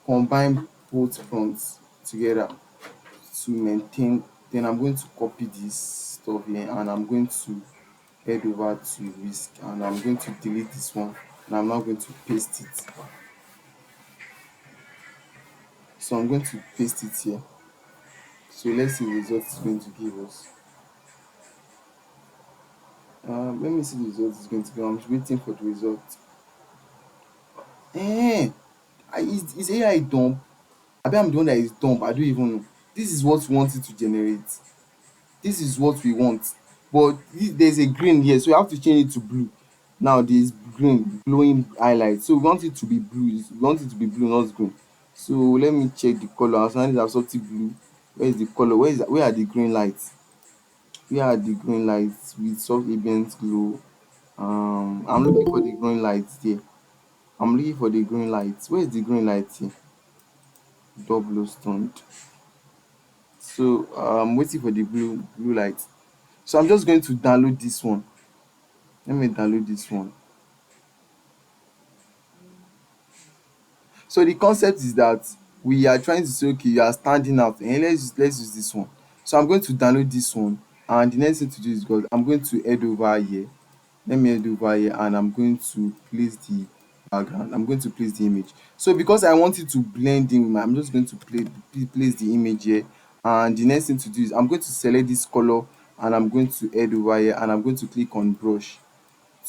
combine both prompts together to maintain. Then I'm going to copy this stuff here, and I'm going to head over to risk, and I'm going to delete this one, and I'm now going to paste it. So I'm going to paste it here. So let's see the result it's going to give us. Let me see the result it's going to give. I'm waiting for the result. Is AI dumb? I bet I'm the one that is dumb. I don't even know. This is what we wanted to generate. This is what we want, but there's a green here, so we have to change it to blue. Now there's green glowing highlight, so we want it to be blue. We want it to be blue, not green. So let me check the color. As long as it's something blue, where is the color? Where are the green lights? Where are the green lights with soft ambient glow? I'm looking for the green lights there. I'm looking for the green lights. Where is the green light here? Double stoned. So I'm waiting for the blue light. So I'm just going to download this one. Let me download this one. So the concept is that we are trying to say okay, you are standing out, and let's use this one. So I'm going to download this one, and the next thing to do is because I'm going to head over here. Let me head over here, and I'm going to place the background. I'm going to place the image. So because I want it to blend in with my, I'm just going to place the image here, and the next thing to do is I'm going to select this color, and I'm going to head over here, and I'm going to click on brush.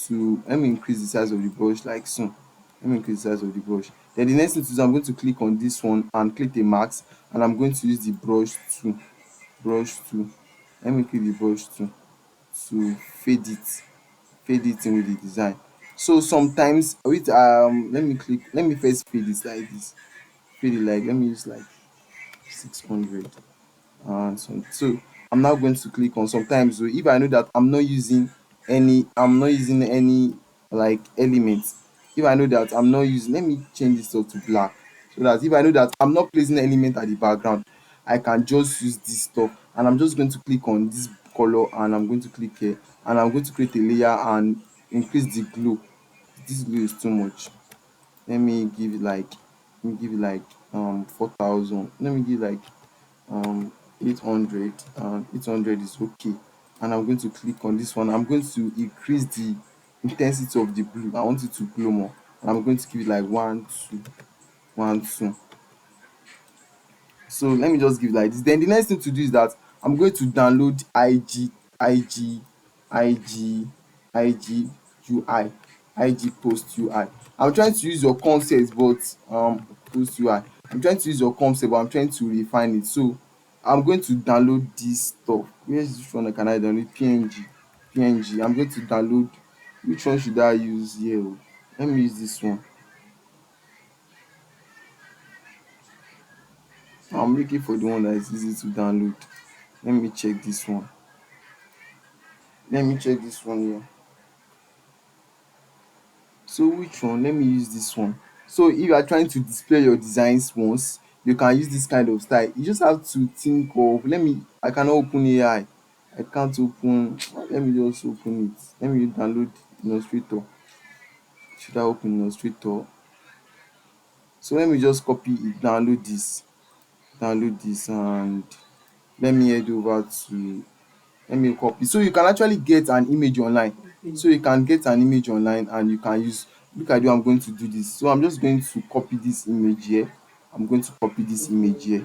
To let me increase the size of the brush like so. Let me increase the size of the brush. Then the next thing to do, I'm going to click on this one and click the max, and I'm going to use the brush tool. Let me click the brush tool to fade it in with the design. So sometimes with let me first fade it like this. Fade it like, let me use like 600. And so I'm now going to click on sometimes. So if I know that I'm not using any like elements. If I know that I'm not using, let me change this stuff to black, so that if I know that I'm not placing element at the background, I can just use this stuff, and I'm just going to click on this color, and I'm going to click here, and I'm going to create a layer and increase the glow. This glow is too much. Let me give it like, 4,000. Let me give like 800, and 800 is okay. And I'm going to click on this one. I'm going to increase the intensity of the blue. I want it to glow more, and I'm going to give it like 1 2 1 2. So let me just give like this. Then the next thing to do is that I'm going to download IG IG IG UI, IG Post UI. I'm trying to use your concept, but Post UI. I'm trying to use your concept, but I'm trying to refine it. So I'm going to download this stuff. Where's this one? Can I download PNG? PNG. I'm going to download. Which one should I use here? Let me use this one. I'm looking for the one that is easy to download. Let me check this one. Let me check this one here. So which one? Let me use this one. So if you are trying to display your designs once, you can use this kind of style. You just have to think of, I cannot open AI. I can't open, let me just open it. Let me download Illustrator. Should I open Illustrator? So let me just copy it, download this, and let me head over to, let me copy. So you can actually get an image online. So you can get an image online, and you can use, look at you, I'm going to do this. So I'm just going to copy this image here. I'm going to copy this image here.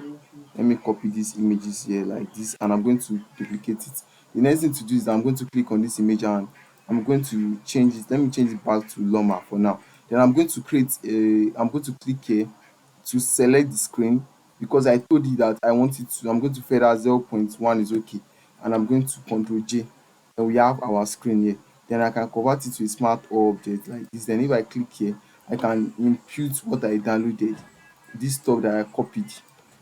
Let me copy these images here like this, and I'm going to duplicate it. The next thing to do is I'm going to click on this image, and I'm going to change it. Let me change it back to Loma for now. Then I'm going to click here to select the screen, because I told you that I want it to, I'm going to feather 0.1 is okay, and I'm going to Control J. Then we have our screen here. Then I can convert it to a smart object like this. Then if I click here, I can impute what I downloaded, this stuff that I copied.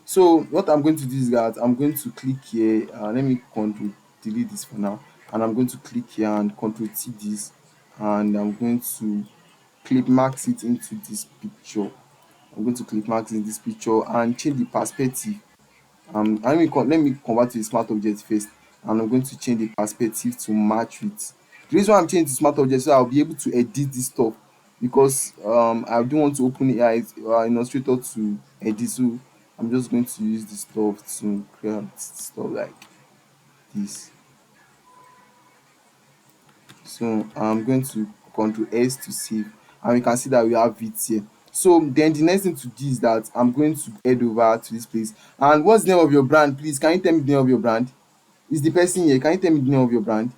So what I'm going to do is that I'm going to click here. Let me Control delete this for now, and I'm going to click here and Control T this, and I'm going to clip max it into this picture. I'm going to click max in this picture and change the perspective. Let me convert to a smart object first, and I'm going to change the perspective to match with. The reason why I'm changing to smart object, so I'll be able to edit this stuff, because I don't want to open AI Illustrator to edit. So I'm just going to use this stuff to create stuff like this. So I'm going to Control S to save, and we can see that we have it here. So then the next thing to do is that I'm going to head over to this place. And what's the name of your brand, please? Can you tell me the name of your brand? Is the person here? Can you tell me the name of your brand?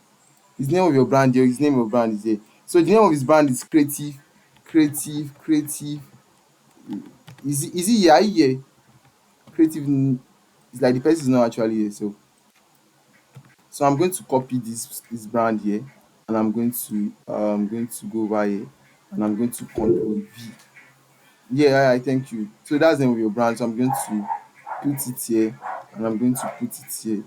His name of your brand here. His name of your brand is here. So the name of his brand is Creative. Is he here? Are you here? Creative. It's like the person is not actually here. So I'm going to copy this brand here, and I'm going to go over here, and I'm going to Control V. Yeah, thank you. So that's the name of your brand. So I'm going to put it here, and I'm going to put it here.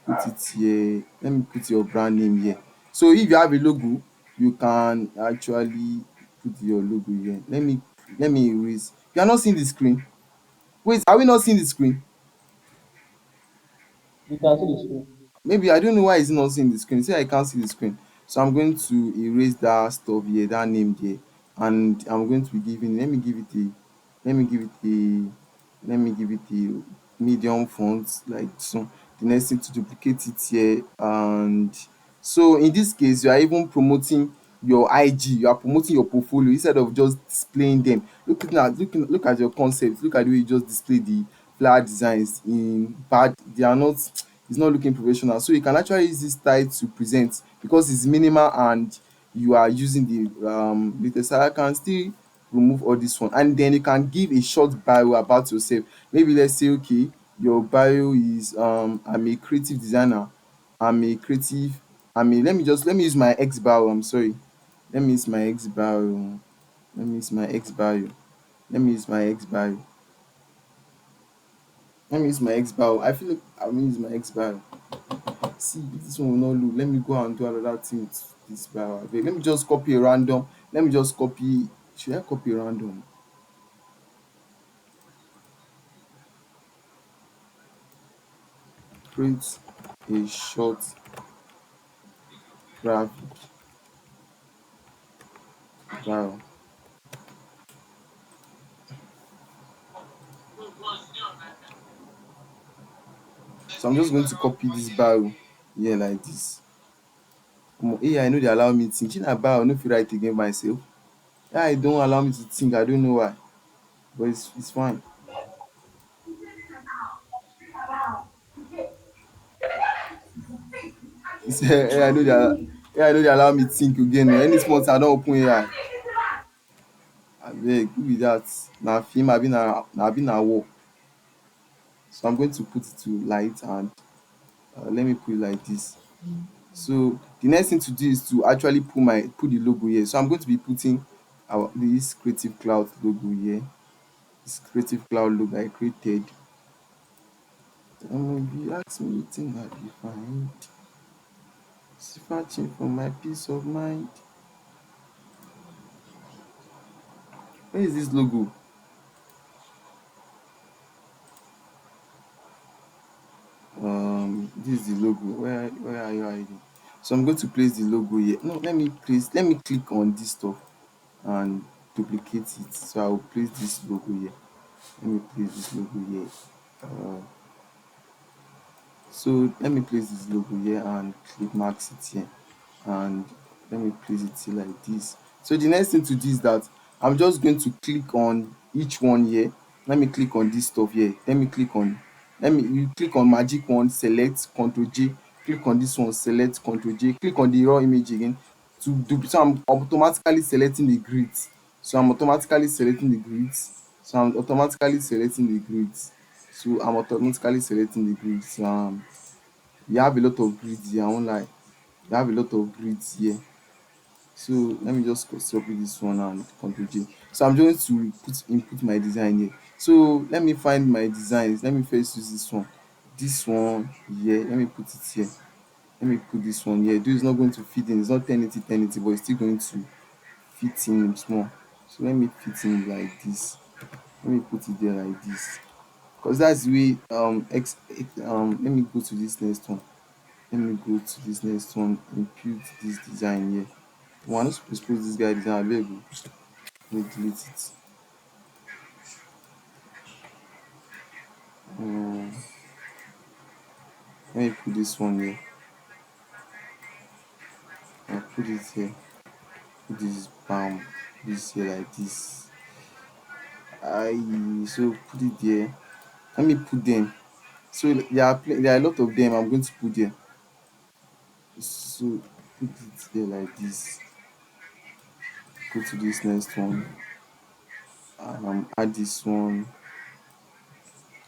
Put it here. Let me put your brand name here. So if you have a logo, you can actually put your logo here. Let me erase. You are not seeing the screen. Wait, are we not seeing the screen?
You can see the screen.
Maybe I don't know why it's not seeing the screen. Say I can't see the screen. So I'm going to erase that stuff here, that name there, and I'm going to be giving. Let me give it a, let me give it a medium font like so. The next thing to duplicate it here, and so in this case, you are even promoting your IG. You are promoting your portfolio instead of just displaying them. Look at your concept. Look at the way you just display the flower designs in bad. They are not, it's not looking professional. So you can actually use this style to present, because it's minimal, and you are using the latest. I can still remove all this one, and then you can give a short bio about yourself. Maybe let's say, okay, your bio is I'm a creative designer. I'm a creative. Let me use my ex bio. I'm sorry. Let me use my ex bio. Let me use my ex bio. Let me use my ex bio. Let me use my ex bio. I feel like I'm gonna use my ex bio. See, this one will not load. Let me go and do another thing this barrel. Abeg, let me just copy a random. Let me just copy. Should I copy a random? Create a short graphic barrel. So I'm just going to copy this barrel here like this. AI no dey allow me think. Shey na barrel I no fit write again myself. AI don allow me to think. I don't know why, but it's fine. He say AI no dey allow me think again oo. Any small thing I don open AI. Abeg, who be dat? Na film abi na war? So I'm going to put it to light, and let me put it like this. So the next thing to do is to actually put the logo here. So I'm going to be putting this Creative Cloud logo here. This Creative Cloud logo I created. If you ask me wetin I dey find, searching for my peace of mind. Where is this logo? This is the logo. Where are you hiding? So I'm going to place the logo here. No, let me click on this stuff and duplicate it. So I will place this logo here. Let me place this logo here. Uh, so let me place this logo here and click marks it here, and let me place it here like this. So the next thing to do is that I'm just going to click on each one here. Let me click on this stuff here. You click on magic one, select Ctrl J, click on this one, select Ctrl J, click on the raw image again to do. So I'm automatically selecting the grids. So I'm automatically selecting the grids. So I'm automatically selecting the grids. So I'm automatically selecting the grids. You have a lot of grids here, I won't lie. You have a lot of grids here. So let me just copy this one and Ctrl J. So I'm going to input my design here. So let me find my designs. Let me first use this one. This one here. Let me put it here. Let me put this one here. Though it's not going to fit in. It's not 1080, but it's still going to fit in small. So let me fit in like this. Let me put it there like this. Because that's the way let me go to this next one. Let me go to this next one, impute this design here. I no suppose put this guy design, abeg o. Let me delete it. um Let me put this one here. I put it here. Put this bam, this here like this. So put it there. Let me put them. So there are a lot of them I'm going to put there. So put it there like this. Go to this next one. Add this one.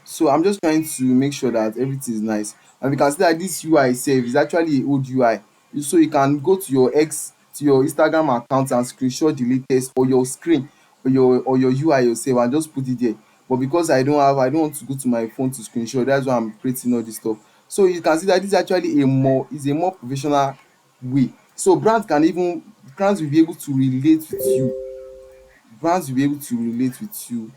So I'm just trying to make sure that everything is nice, and we can see that this UI itself is actually a old UI. So you can go to your Instagram account and screenshot the latest, or your screen, or your UI yourself, and just put it there. But because I don't want to go to my phone to screenshot, that's why I'm creating all this stuff. So you can see that this is actually a more professional way. So brands will be able to relate with you. Brands will be able to relate with you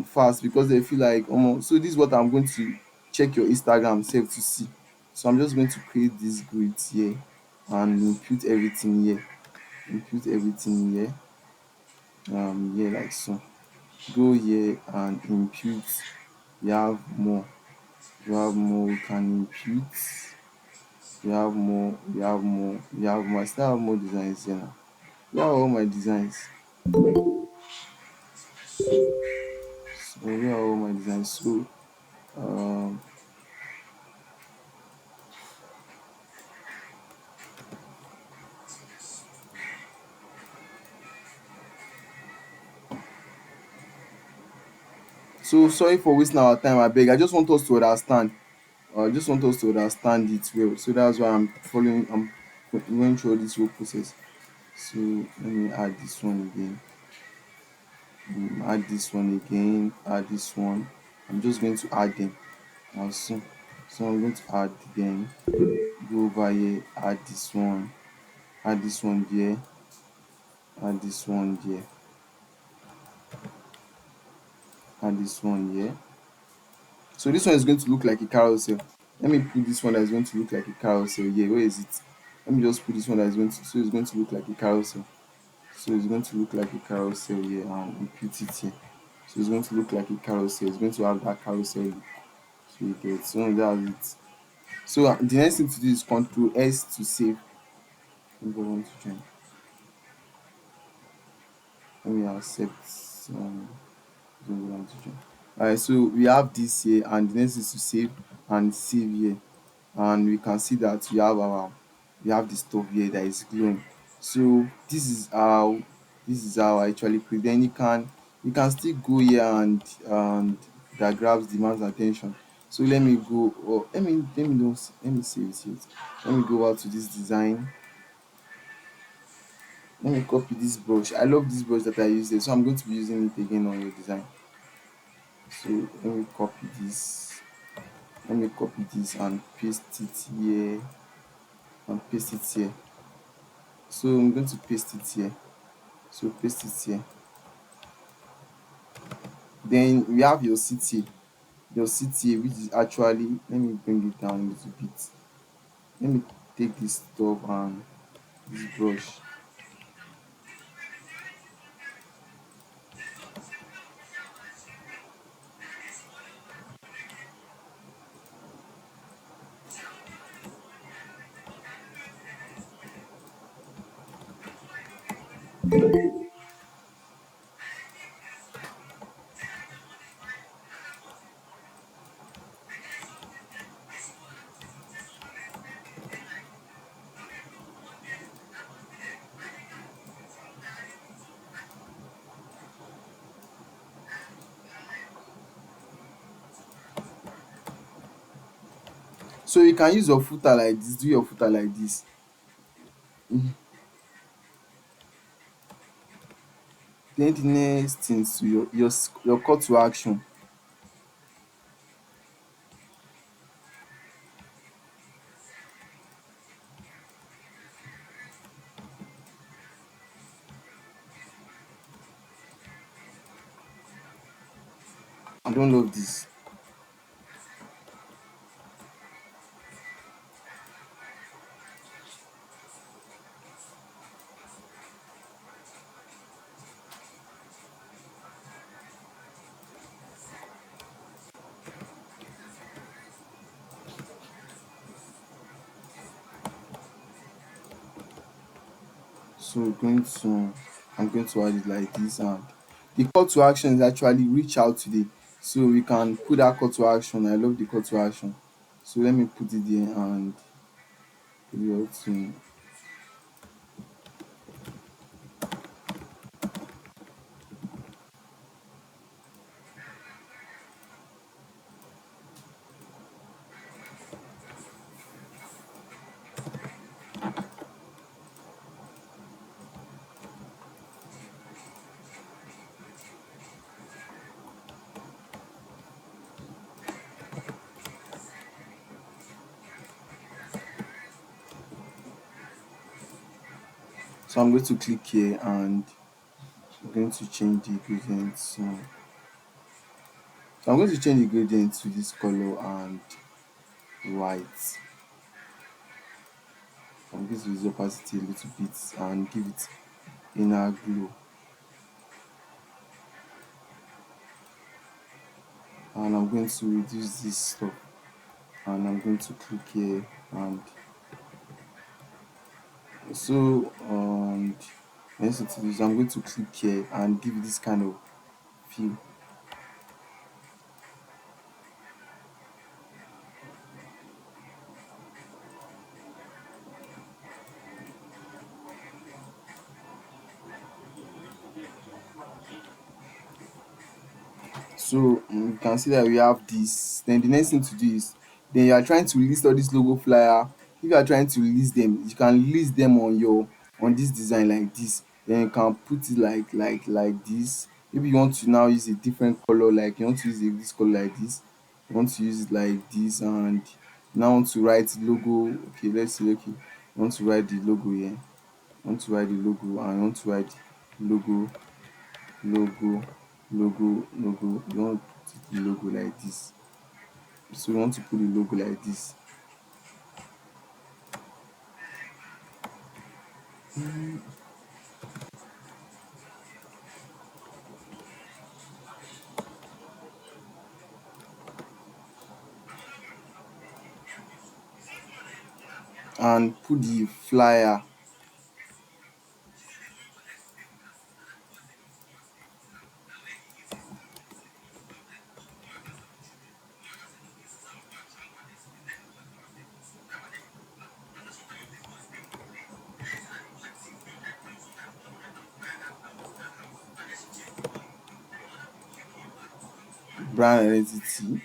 fast, because they feel like, so this is what I'm going to check your Instagram sef to see. So I'm just going to create this grid here and impute everything here, here like so. Go here and impute. We have more. We can impute. I still have more designs here now. We have all my designs. So um so sorry for wasting our time, abeg. I just want us to understand. I just want us to understand it well. So that's why I'm going through this whole process. So let me add this one again. Add this one. I'm just going to add them also. So I'm going to add them. Go over here, add this one. add this one there, add this one there, add this one here. So this one is going to look like a carousel. Let me put this one that is going to look like a carousel here. Where is it? Let me just put this one that is going to, so it's going to look like a carousel. So it's going to look like a carousel here, and we put it here. So it's going to look like a carousel. It's going to have that carousel look. So you get, so that's it. So the next thing to do is Control S to save. I'm going to join. Let me accept. Don't want to join. Alright, so we have this here, and the next is to save and save here, and we can see that we have the stuff here that is glowing. So this is how I actually create. Then you can still go here and that grabs the man's attention. So let me go, or let me don't let me save it yet. Let me go out to this design. Let me copy this brush. I love this brush that I used there, so I'm going to be using it again on your design. So let me copy this and paste it here, and paste it here. So I'm going to paste it here. So paste it here. Then we have your city, which is actually, let me bring it down a little bit. Let me take this stuff and this brush. So you can use your footer like this, do your footer like this. Then the next thing to your call to action. I don't love this. So I'm going to add it like this, and the call to action is actually reach out today. So we can put that call to action. I love the call to action. So let me put it there and put it out to. So I'm going to click here and I'm going to change the gradient. So I'm going to change the gradient to this color and white. I'm going to use opacity a little bit and give it inner glow. And I'm going to reduce this stuff, and I'm going to click here, and so next to this I'm going to click here and give it this kind of feel. So you can see that we have this. Then the next thing to do is, then you are trying to list all this logo flyer. If you are trying to list them, you can list them on this design like this. Then you can put it like this. Maybe you want to now use a different color, like you want to use this color like this. You want to use it like this, and now want to write logo. Okay, let's see. Okay, you want to write the logo here. want to write the logo, and you want to write logo, logo, logo. You want to put the logo like this. So you want to put the logo like this. And put the flyer. Brand identity.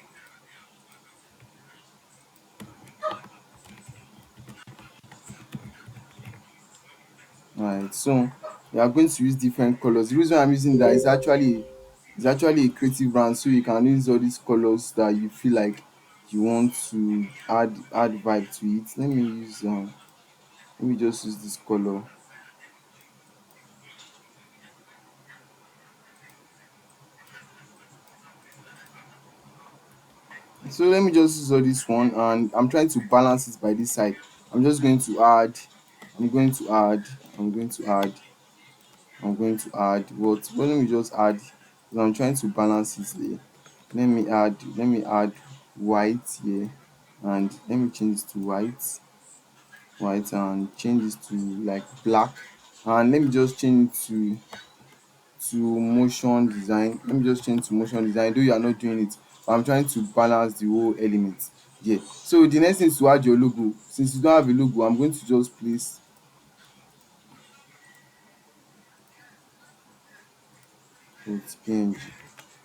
Alright, so we are going to use different colors. The reason I'm using that is actually a creative brand, so you can use all these colors that you feel like you want to add vibe to it. Let me just use this color. So let me just use all this one, and I'm trying to balance it by this side. I'm just going to add, I'm going to add, I'm going to add, I'm going to add what let me just add, because I'm trying to balance it here. Let me add white here, and let me change this to white, and change this to like black, and let me just change it to motion design. Let me just change to motion design, though you are not doing it, but I'm trying to balance the whole element. Yeah, so the next thing is to add your logo. Since you don't have a logo, I'm going to just place with png.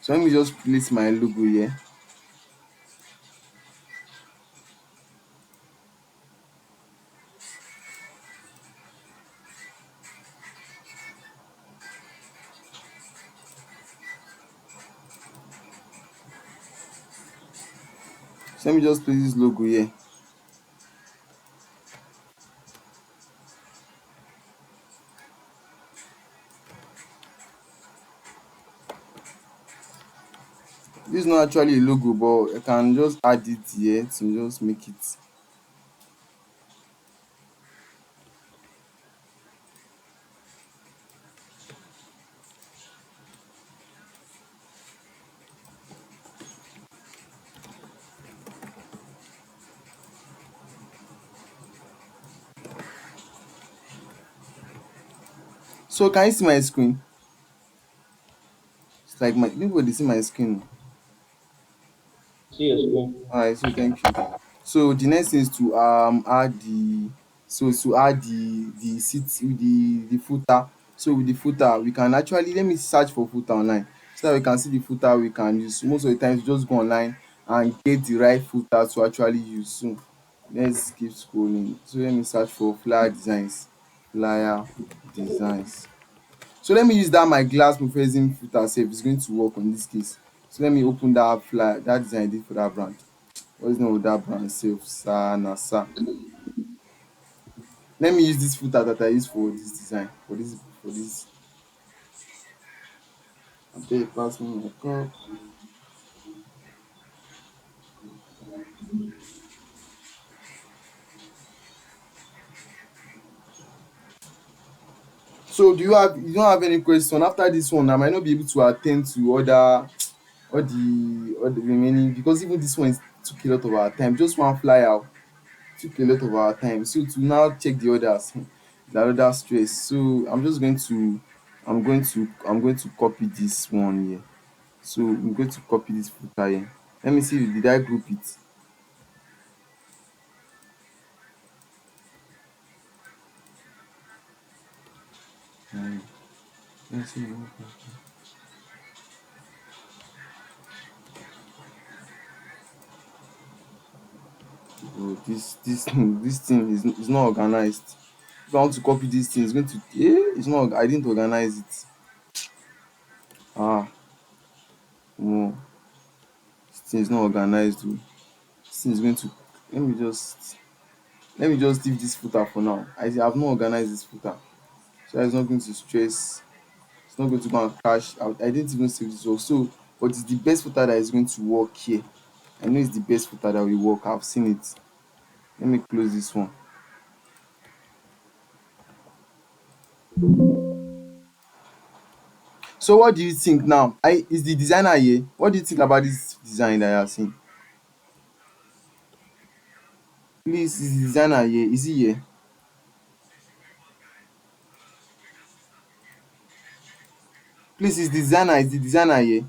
So let me just place my logo here. So let me just place this logo here. This is not actually a logo, but I can just add it here to just make it. So can you see my screen? It's like my people dey see my screen.
See your screen.
Alright, so thank you. So the next thing is to add the the footer. So with the footer, we can actually, let me search for footer online so that we can see the footer we can use. Most of the times, just go online and get the right footer to actually use. So let's keep scrolling. So let me search for flyer designs. Flyer designs. So let me use that my glass muffin footer sef. It's going to work on this case. So let me open that flyer, that design I did for that brand. What's the name of that brand sef? Sa. Let me use this footer that I use for this design, for this abeg pass me my cup. So you don't have any question after this one? I might not be able to attend to all the remaining, because even this one took a lot of our time. Just one flyer took a lot of our time. So to now check the others, the other stress. So I'm going to copy this one here. So I'm going to copy this footer here. Let me see, did I group it? Let's see. Oh, this thing is not organized. If I want to copy this thing, it's going to, it's not, I didn't organize it. Ah, no, this thing is not organized oh. This thing is going to, let me just let me just leave this footer for now. I have not organized this footer. so that it's not going to stress, it's not going to go and crash out. I didn't even save this work. So, but it's the best filter that is going to work here. I know it's the best filter that will work. I've seen it. Let me close this one. So what do you think now? Is the designer here? What do you think about this design that you are seeing? Please, is the designer here? Is he here? Please, is the designer here?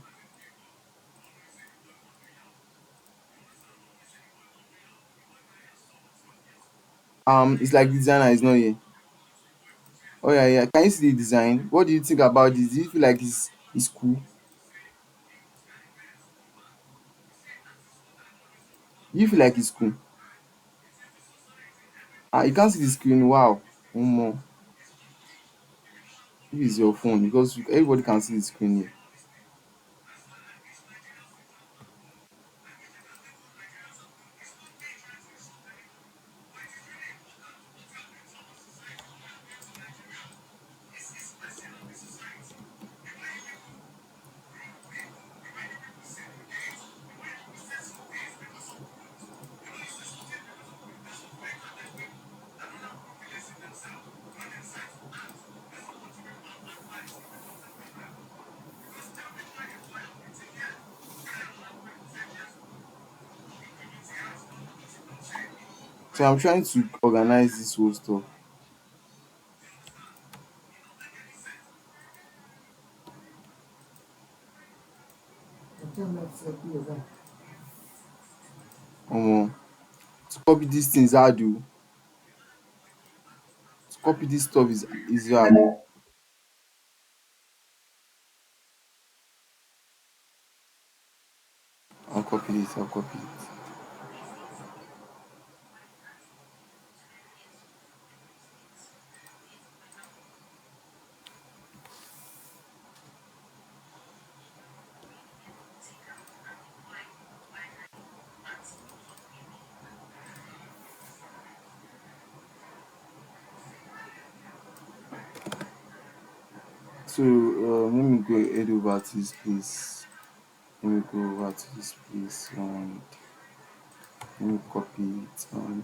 It's like the designer is not here. Oh yeah, yeah. Can you see the design? What do you think about this? Do you feel like it's cool? Do you feel like it's cool? You can't see the screen. Wow. One more. If it's your phone, because everybody can see the screen here. So I'm trying to organize this whole stuff. To copy these things hard o. To copy this stuff is hard. I'll copy it. So let me go head over to this place. Let me go over to this place and let me copy it and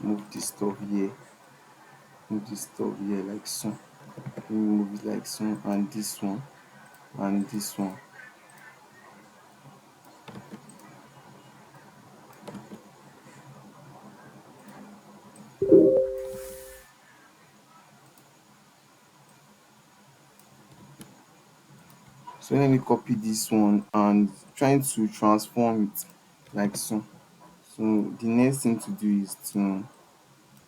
move this stuff here. Move this stuff here like so. Let me move it like so, and this one and this one. So let me copy this one and trying to transform it like so. So the next thing to do is to,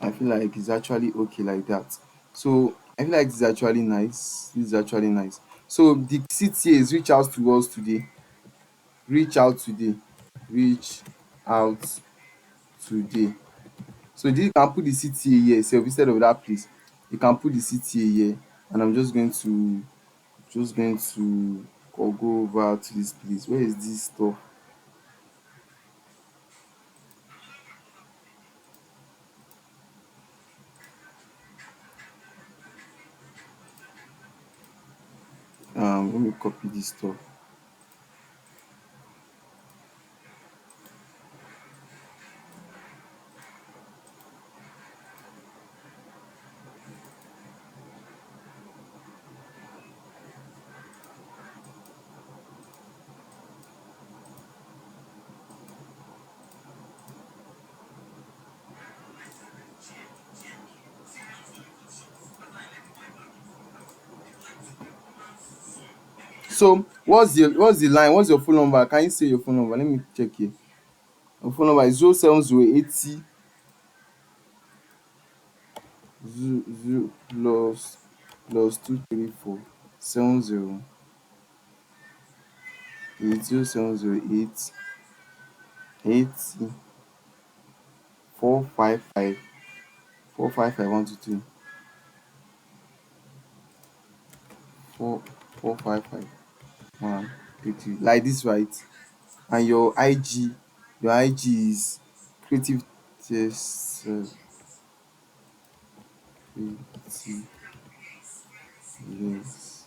I feel like it's actually okay like that. So I feel like this is actually nice. This is actually nice. So the CTA is reach out to us today. Reach out today. Reach out today. So you can put the CTA here. So instead of that place, you can put the CTA here. And I'm just going to go over to this place. Where is this stuff? Let me copy this stuff. So what's the line? What's your phone number? Can you say your phone number? Let me check here. Your phone number is 07080 plus 234 70 80 455 123 455 133 like this, right? And your IG is creative test creative Yes.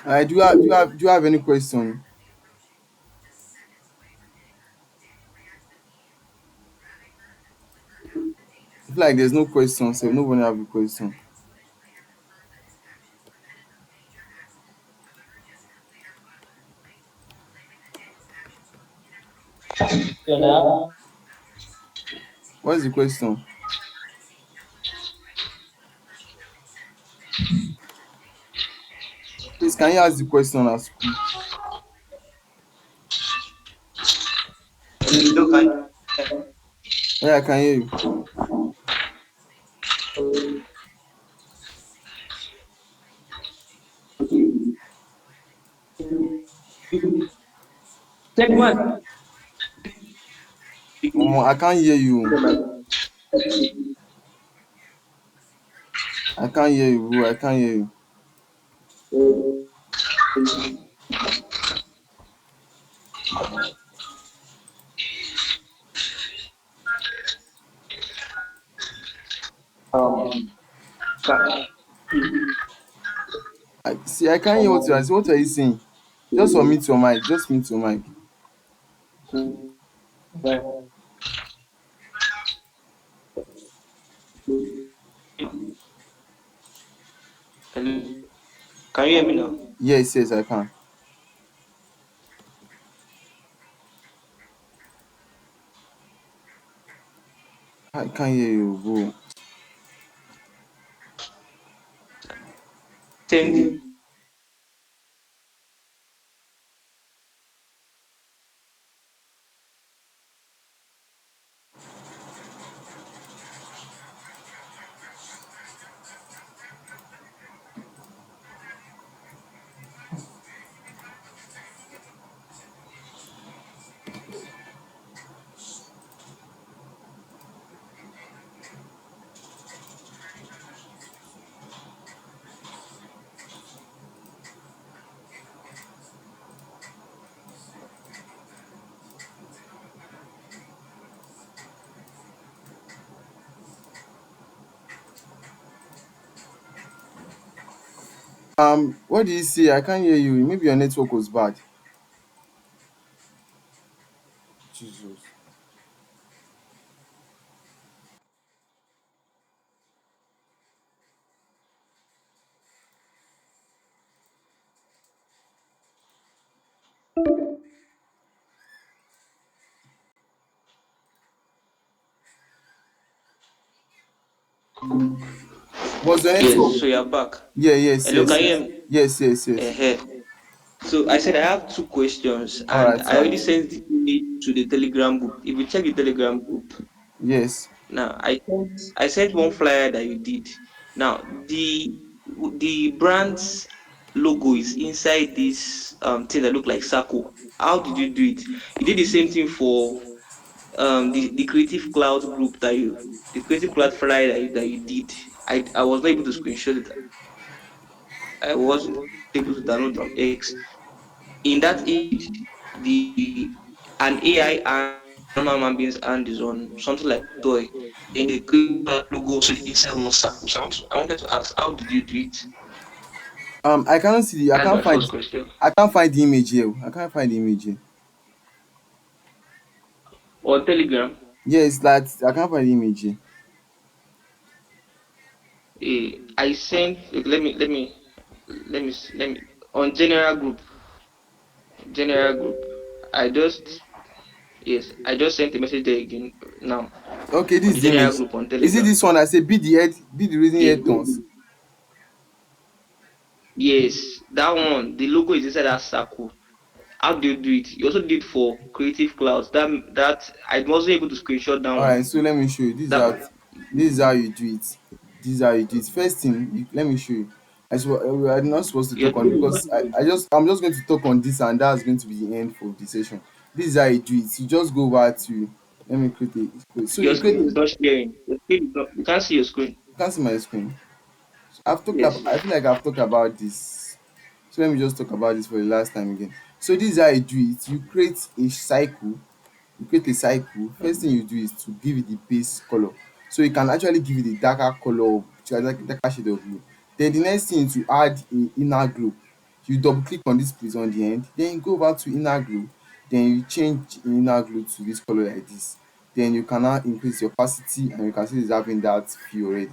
Do you have any question? I feel like there's no question, so nobody have a question.
So now,
What's the question? Please, can you ask the question at school?
hello, can
Yeah, I can hear you.
you check one?
I can't hear you. I can't hear you, bro. I can't hear you.
Um, can,
See, I can't hear what you are saying. What are you saying? Just unmute your mic. Just mute your mic.
hello, can you hear me now?
Yes, yes, I can. I can't hear you, bro.
Send it.
What did you say? I can't hear you. Maybe your network was bad. Jesus. Was your
Yes,
network?
so you're back.
Yeah, yes,
Hello,
yes,
can you
yes.
hear me?
Yes, yes, yes.
So I said I have two questions,
All
and
right,
I already
fine.
sent the image to the Telegram group. If you check the Telegram group,
Yes.
now I sent one flyer that you did. Now the brand's logo is inside this thing that look like circle. How did you do it? You did the same thing for the creative cloud group that you the creative cloud flyer that you did. I was not able to screenshot it. I wasn't able to download from X. In that image, the an AI and a normal human being's hand is on something like toy. Then the creative cloud logo also inside one circle. So I wanted to ask, how did you do it?
I cannot see the. I
That's
can't
my
find.
first question.
I can't find the image here. I can't find the image here.
On Telegram,
Yes, that I can't find the image here.
I sent. Let me on general group. I just Yes, I just sent a message there again now
Okay,
on
this
the
is the
general
image.
group on
Is it
Telegram.
this one that say be the head, be the reason
Yeah.
head turns?
Yes, that one. The logo is inside that circle. How do you do it? You also did for Creative Clouds. That I wasn't able to screenshot that
All
one.
right, so let me show you.
That
This is how you do it. This is how you do it. First thing, let me show you. we are not supposed to
Your
talk on it
screen is
because
not showing.
I'm just going to talk on this, and that's going to be the end of the session. This is how you do it. You just go over to, let me create so
Your
you create
screen is
you
not sharing. Your screen is not. You can't see your screen.
can't see my screen.
Yes.
I feel like I've talked about this. So let me just talk about this for the last time again. So this is how you do it. You create a cycle. First thing you do is to give it the base color. So you can actually give it a darker color of darker shade of blue. Then the next thing is to add a inner glow. You double click on this place on the end, then you go over to inner glow, then you change inner glow to this color like this. Then you can now increase the opacity, and you can see it's having that feel already.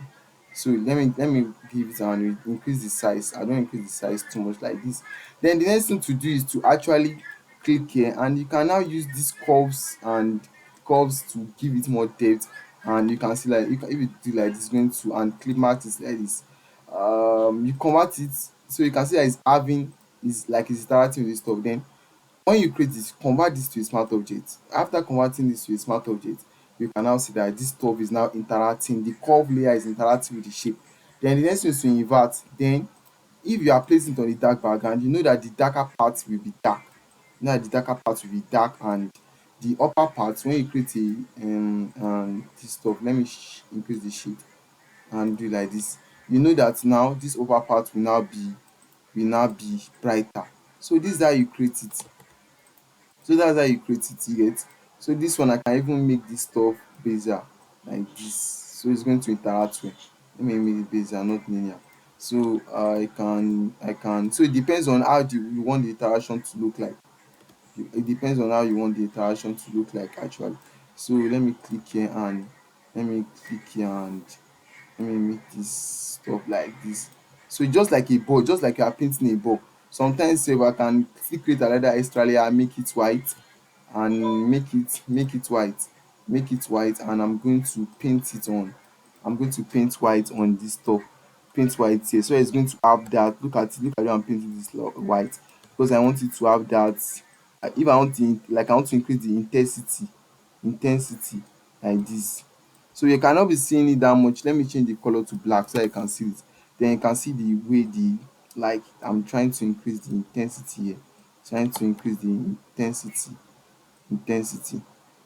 So let me give it and increase the size. I don't increase the size too much like this. Then the next thing to do is to actually click here, and you can now use these curves to give it more depth. And you can see, like, if you do like this, going to and clip mark it like this, you convert it, so you can see that it's having, is like it's interacting with this stuff. Then when you create this, convert this to a smart object. After converting this to a smart object, you can now see that this stuff is now interacting, the curve layer is interacting with the shape. Then the next thing is to invert. Then if you are placing it on the dark background, you know that the darker part will be dark. Now the darker part will be dark, and the upper part, when you create a this stuff, let me increase the shade and do like this. You know that now this upper part will now be brighter. So this is how you create it. So that's how you create it, you get. So this one, I can even make this stuff bezier like this, so it's going to interact well. Let me make it bezier, not linear. So I can so it depends on how you want the interaction to look like. It depends on how you want the interaction to look like actually. So let me click here, and let me click here and let me make this stuff like this. So just like a ball, just like you are painting a ball. Sometimes sef I can still create another extra layer and make it white, and make it white, and I'm going to paint white on this top. Paint white here, so it's going to have that. Look at how I'm painting this white, because I want it to have that. If I want to, like, I want to increase the intensity like this. So you cannot be seeing it that much. Let me change the color to black so I can see it. Then you can see the way the, like, I'm trying to increase the intensity here. Trying to increase the intensity.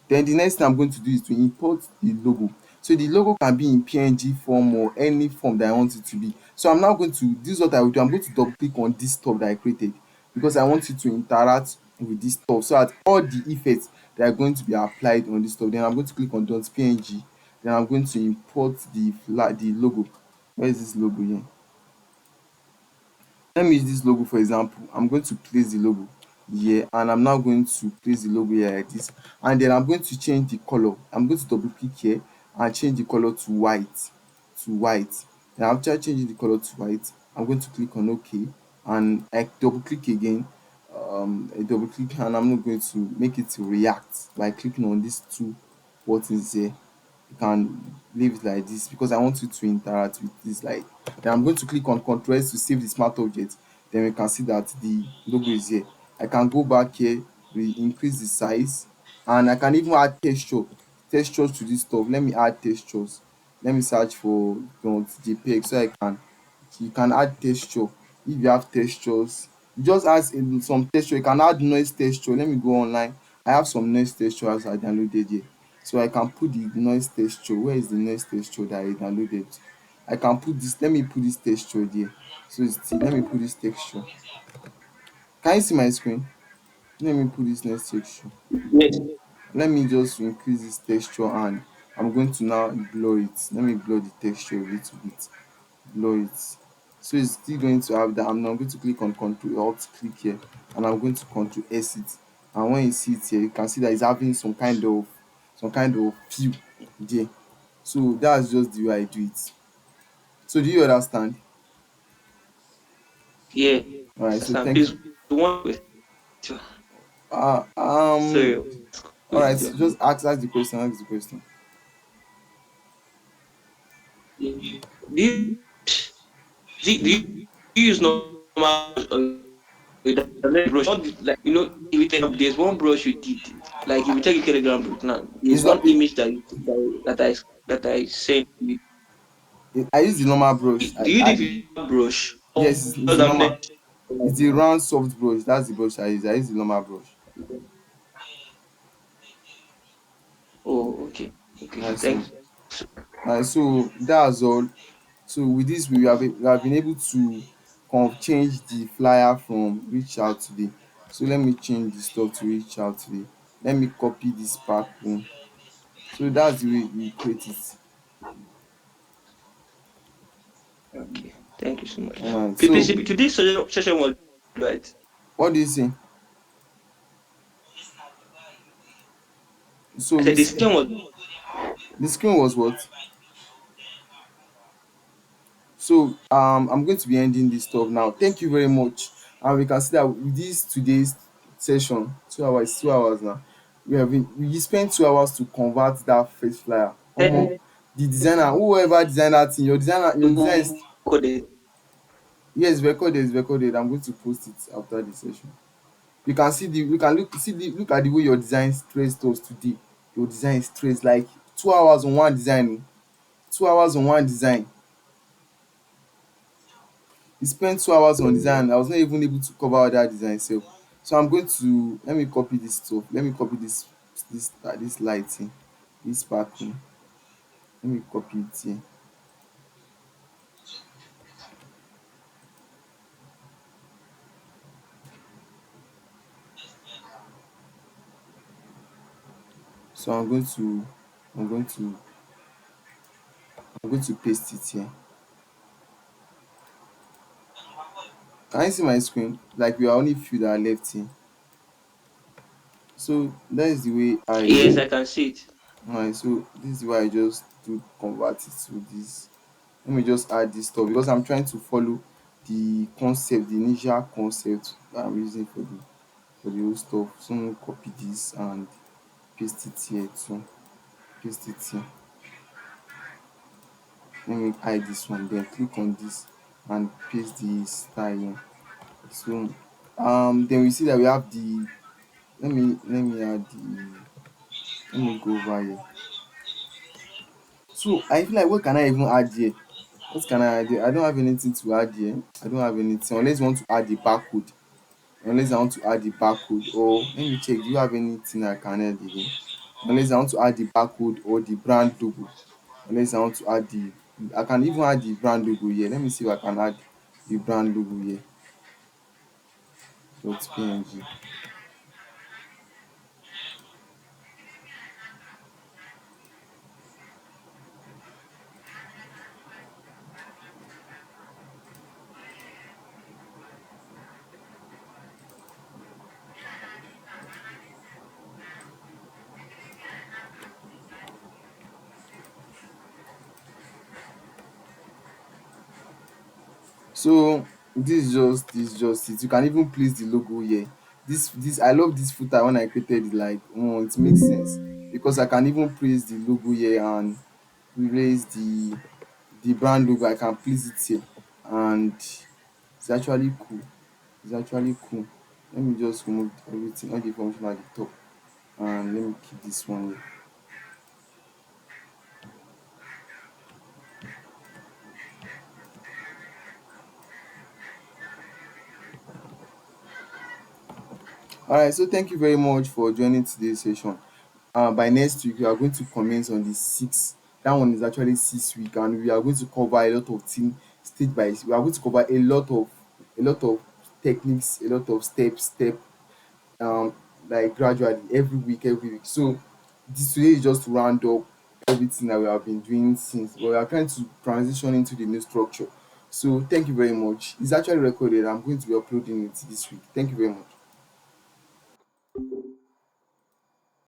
Then the next thing I'm going to do is to import the logo. So the logo can be in PNG form or any form that I want it to be. So I'm now going to, this is what I will do. I'm going to double click on this stuff that I created, because I want it to interact with this stuff, so that all the effects that are going to be applied on this stuff. Then I'm going to click on .png. Then I'm going to import the logo. Where is this logo here? Let me use this logo for example. I'm going to place the logo here, and I'm now going to place the logo here like this. And then I'm going to change the color. I'm going to double click here and change the color to white. Then after changing the color to white, I'm going to click on OK, and I double click again. I double click, and I'm not going to make it to react by clicking on these two buttons here. You can leave it like this, because I want you to interact with this. Like, then I'm going to click on Ctrl S to save the smart object. Then we can see that the logo is here. I can go back here, increase the size, and I can even add textures to this stuff. Let me add textures. Let me search for .jpeg, so I can, you can add texture. If you have textures, you just add some texture. You can add noise texture. Let me go online. I have some noise textures I downloaded here, so I can put the noise texture. Where is the noise texture that I downloaded? I can put this. Let me put this texture there. So let me put this texture. Can you see my screen? Let me put this next texture.
Yes.
Let me just increase this texture, and I'm going to now blur it. Let me blur the texture a little bit. Blur it. So it's still going to have that. I'm now going to click on Control Alt, click here, and I'm going to Control S it. And when you see it here, you can see that it's having some kind of feel there. So that's just the way I do it. So do you understand?
Yeah.
All right. So
Sam,
thank
please
you.
one question.
Uh
Sorry.
um. All right. So
Question.
just ask the question. Ask the question.
Do you use normal brush, or you download brush? Not like, if you take there's one brush you did, like if you check your Telegram group now, there's one
It's not.
image that I sent you.
I use the normal brush.
Do you do it with normal brush?
Yes, it's the normal.
laminate.
It's the round soft brush. That's the brush I use. I use the normal brush.
Oh, okay. Okay.
Alright, so
Thanks.
so that's all. So with this, we have been able to change the flyer from reach out today. So let me change the stuff to reach out today. Let me copy this back home. So that's the way we create it.
Okay. Thank you so much.
So
Today's session was right.
what do you say? So
I
we
said the session was
the screen was what? So I'm going to be ending this stuff now. Thank you very much. And we can see that with this today's session, 2 hours, 2 hours now. We spent 2 hours to convert that face flyer. The designer, whoever designed that thing, your design is,
coded.
yes, recorded, it's recorded. I'm going to post it after the session. You can see the we can look at the way your design traced us today. Your design is traced like 2 hours on one design. 2 hours on one design. He spent 2 hours on design. I was not even able to cover all that design sef. So I'm going to let me copy this stuff. Let me copy this lighting, this sparkling. Let me copy it here. So I'm going to I'm going to paste it here. Can you see my screen? Like we are only few that are left here. So that is the way
Yes, I can see it.
alright, so this is the way I just do convert it to this. Let me just add this stuff because I'm trying to follow the concept, the initial concept that I'm using for the whole stuff. So let me copy this and paste it here too. Paste it here. Let me hide this one, then click on this and paste the style here. So then we see that we have the let me add the let me go over here. So I feel like what can I even add here? What can I add here? I don't have anything to add here. I don't have anything unless you want to add the barcode. Unless I want to add the barcode, or let me check, do you have anything I can add again? Unless I want to add the barcode or the brand logo. Unless I want to add the I can even add the brand logo here. Let me see if I can add the brand logo here. Dot png. So this is just it. You can even place the logo here. This I love this footer when I created it, like it makes sense because I can even place the logo here and place the brand logo. I can place it here and it's actually cool. It's actually cool. Let me just remove everything, all the information at the top, and let me keep this one here. All right, so thank you very much for joining today's session. By next week, we are going to commence on the sixth. That one is actually 6 week, and we are going to cover a lot of things stage by. We are going to cover a lot of techniques, a lot of step um like gradually every week. So this today is just to round up everything that we have been doing since, but we are trying to transition into the new structure. So thank you very much. It's actually recorded. I'm going to be uploading it this week. Thank you very much.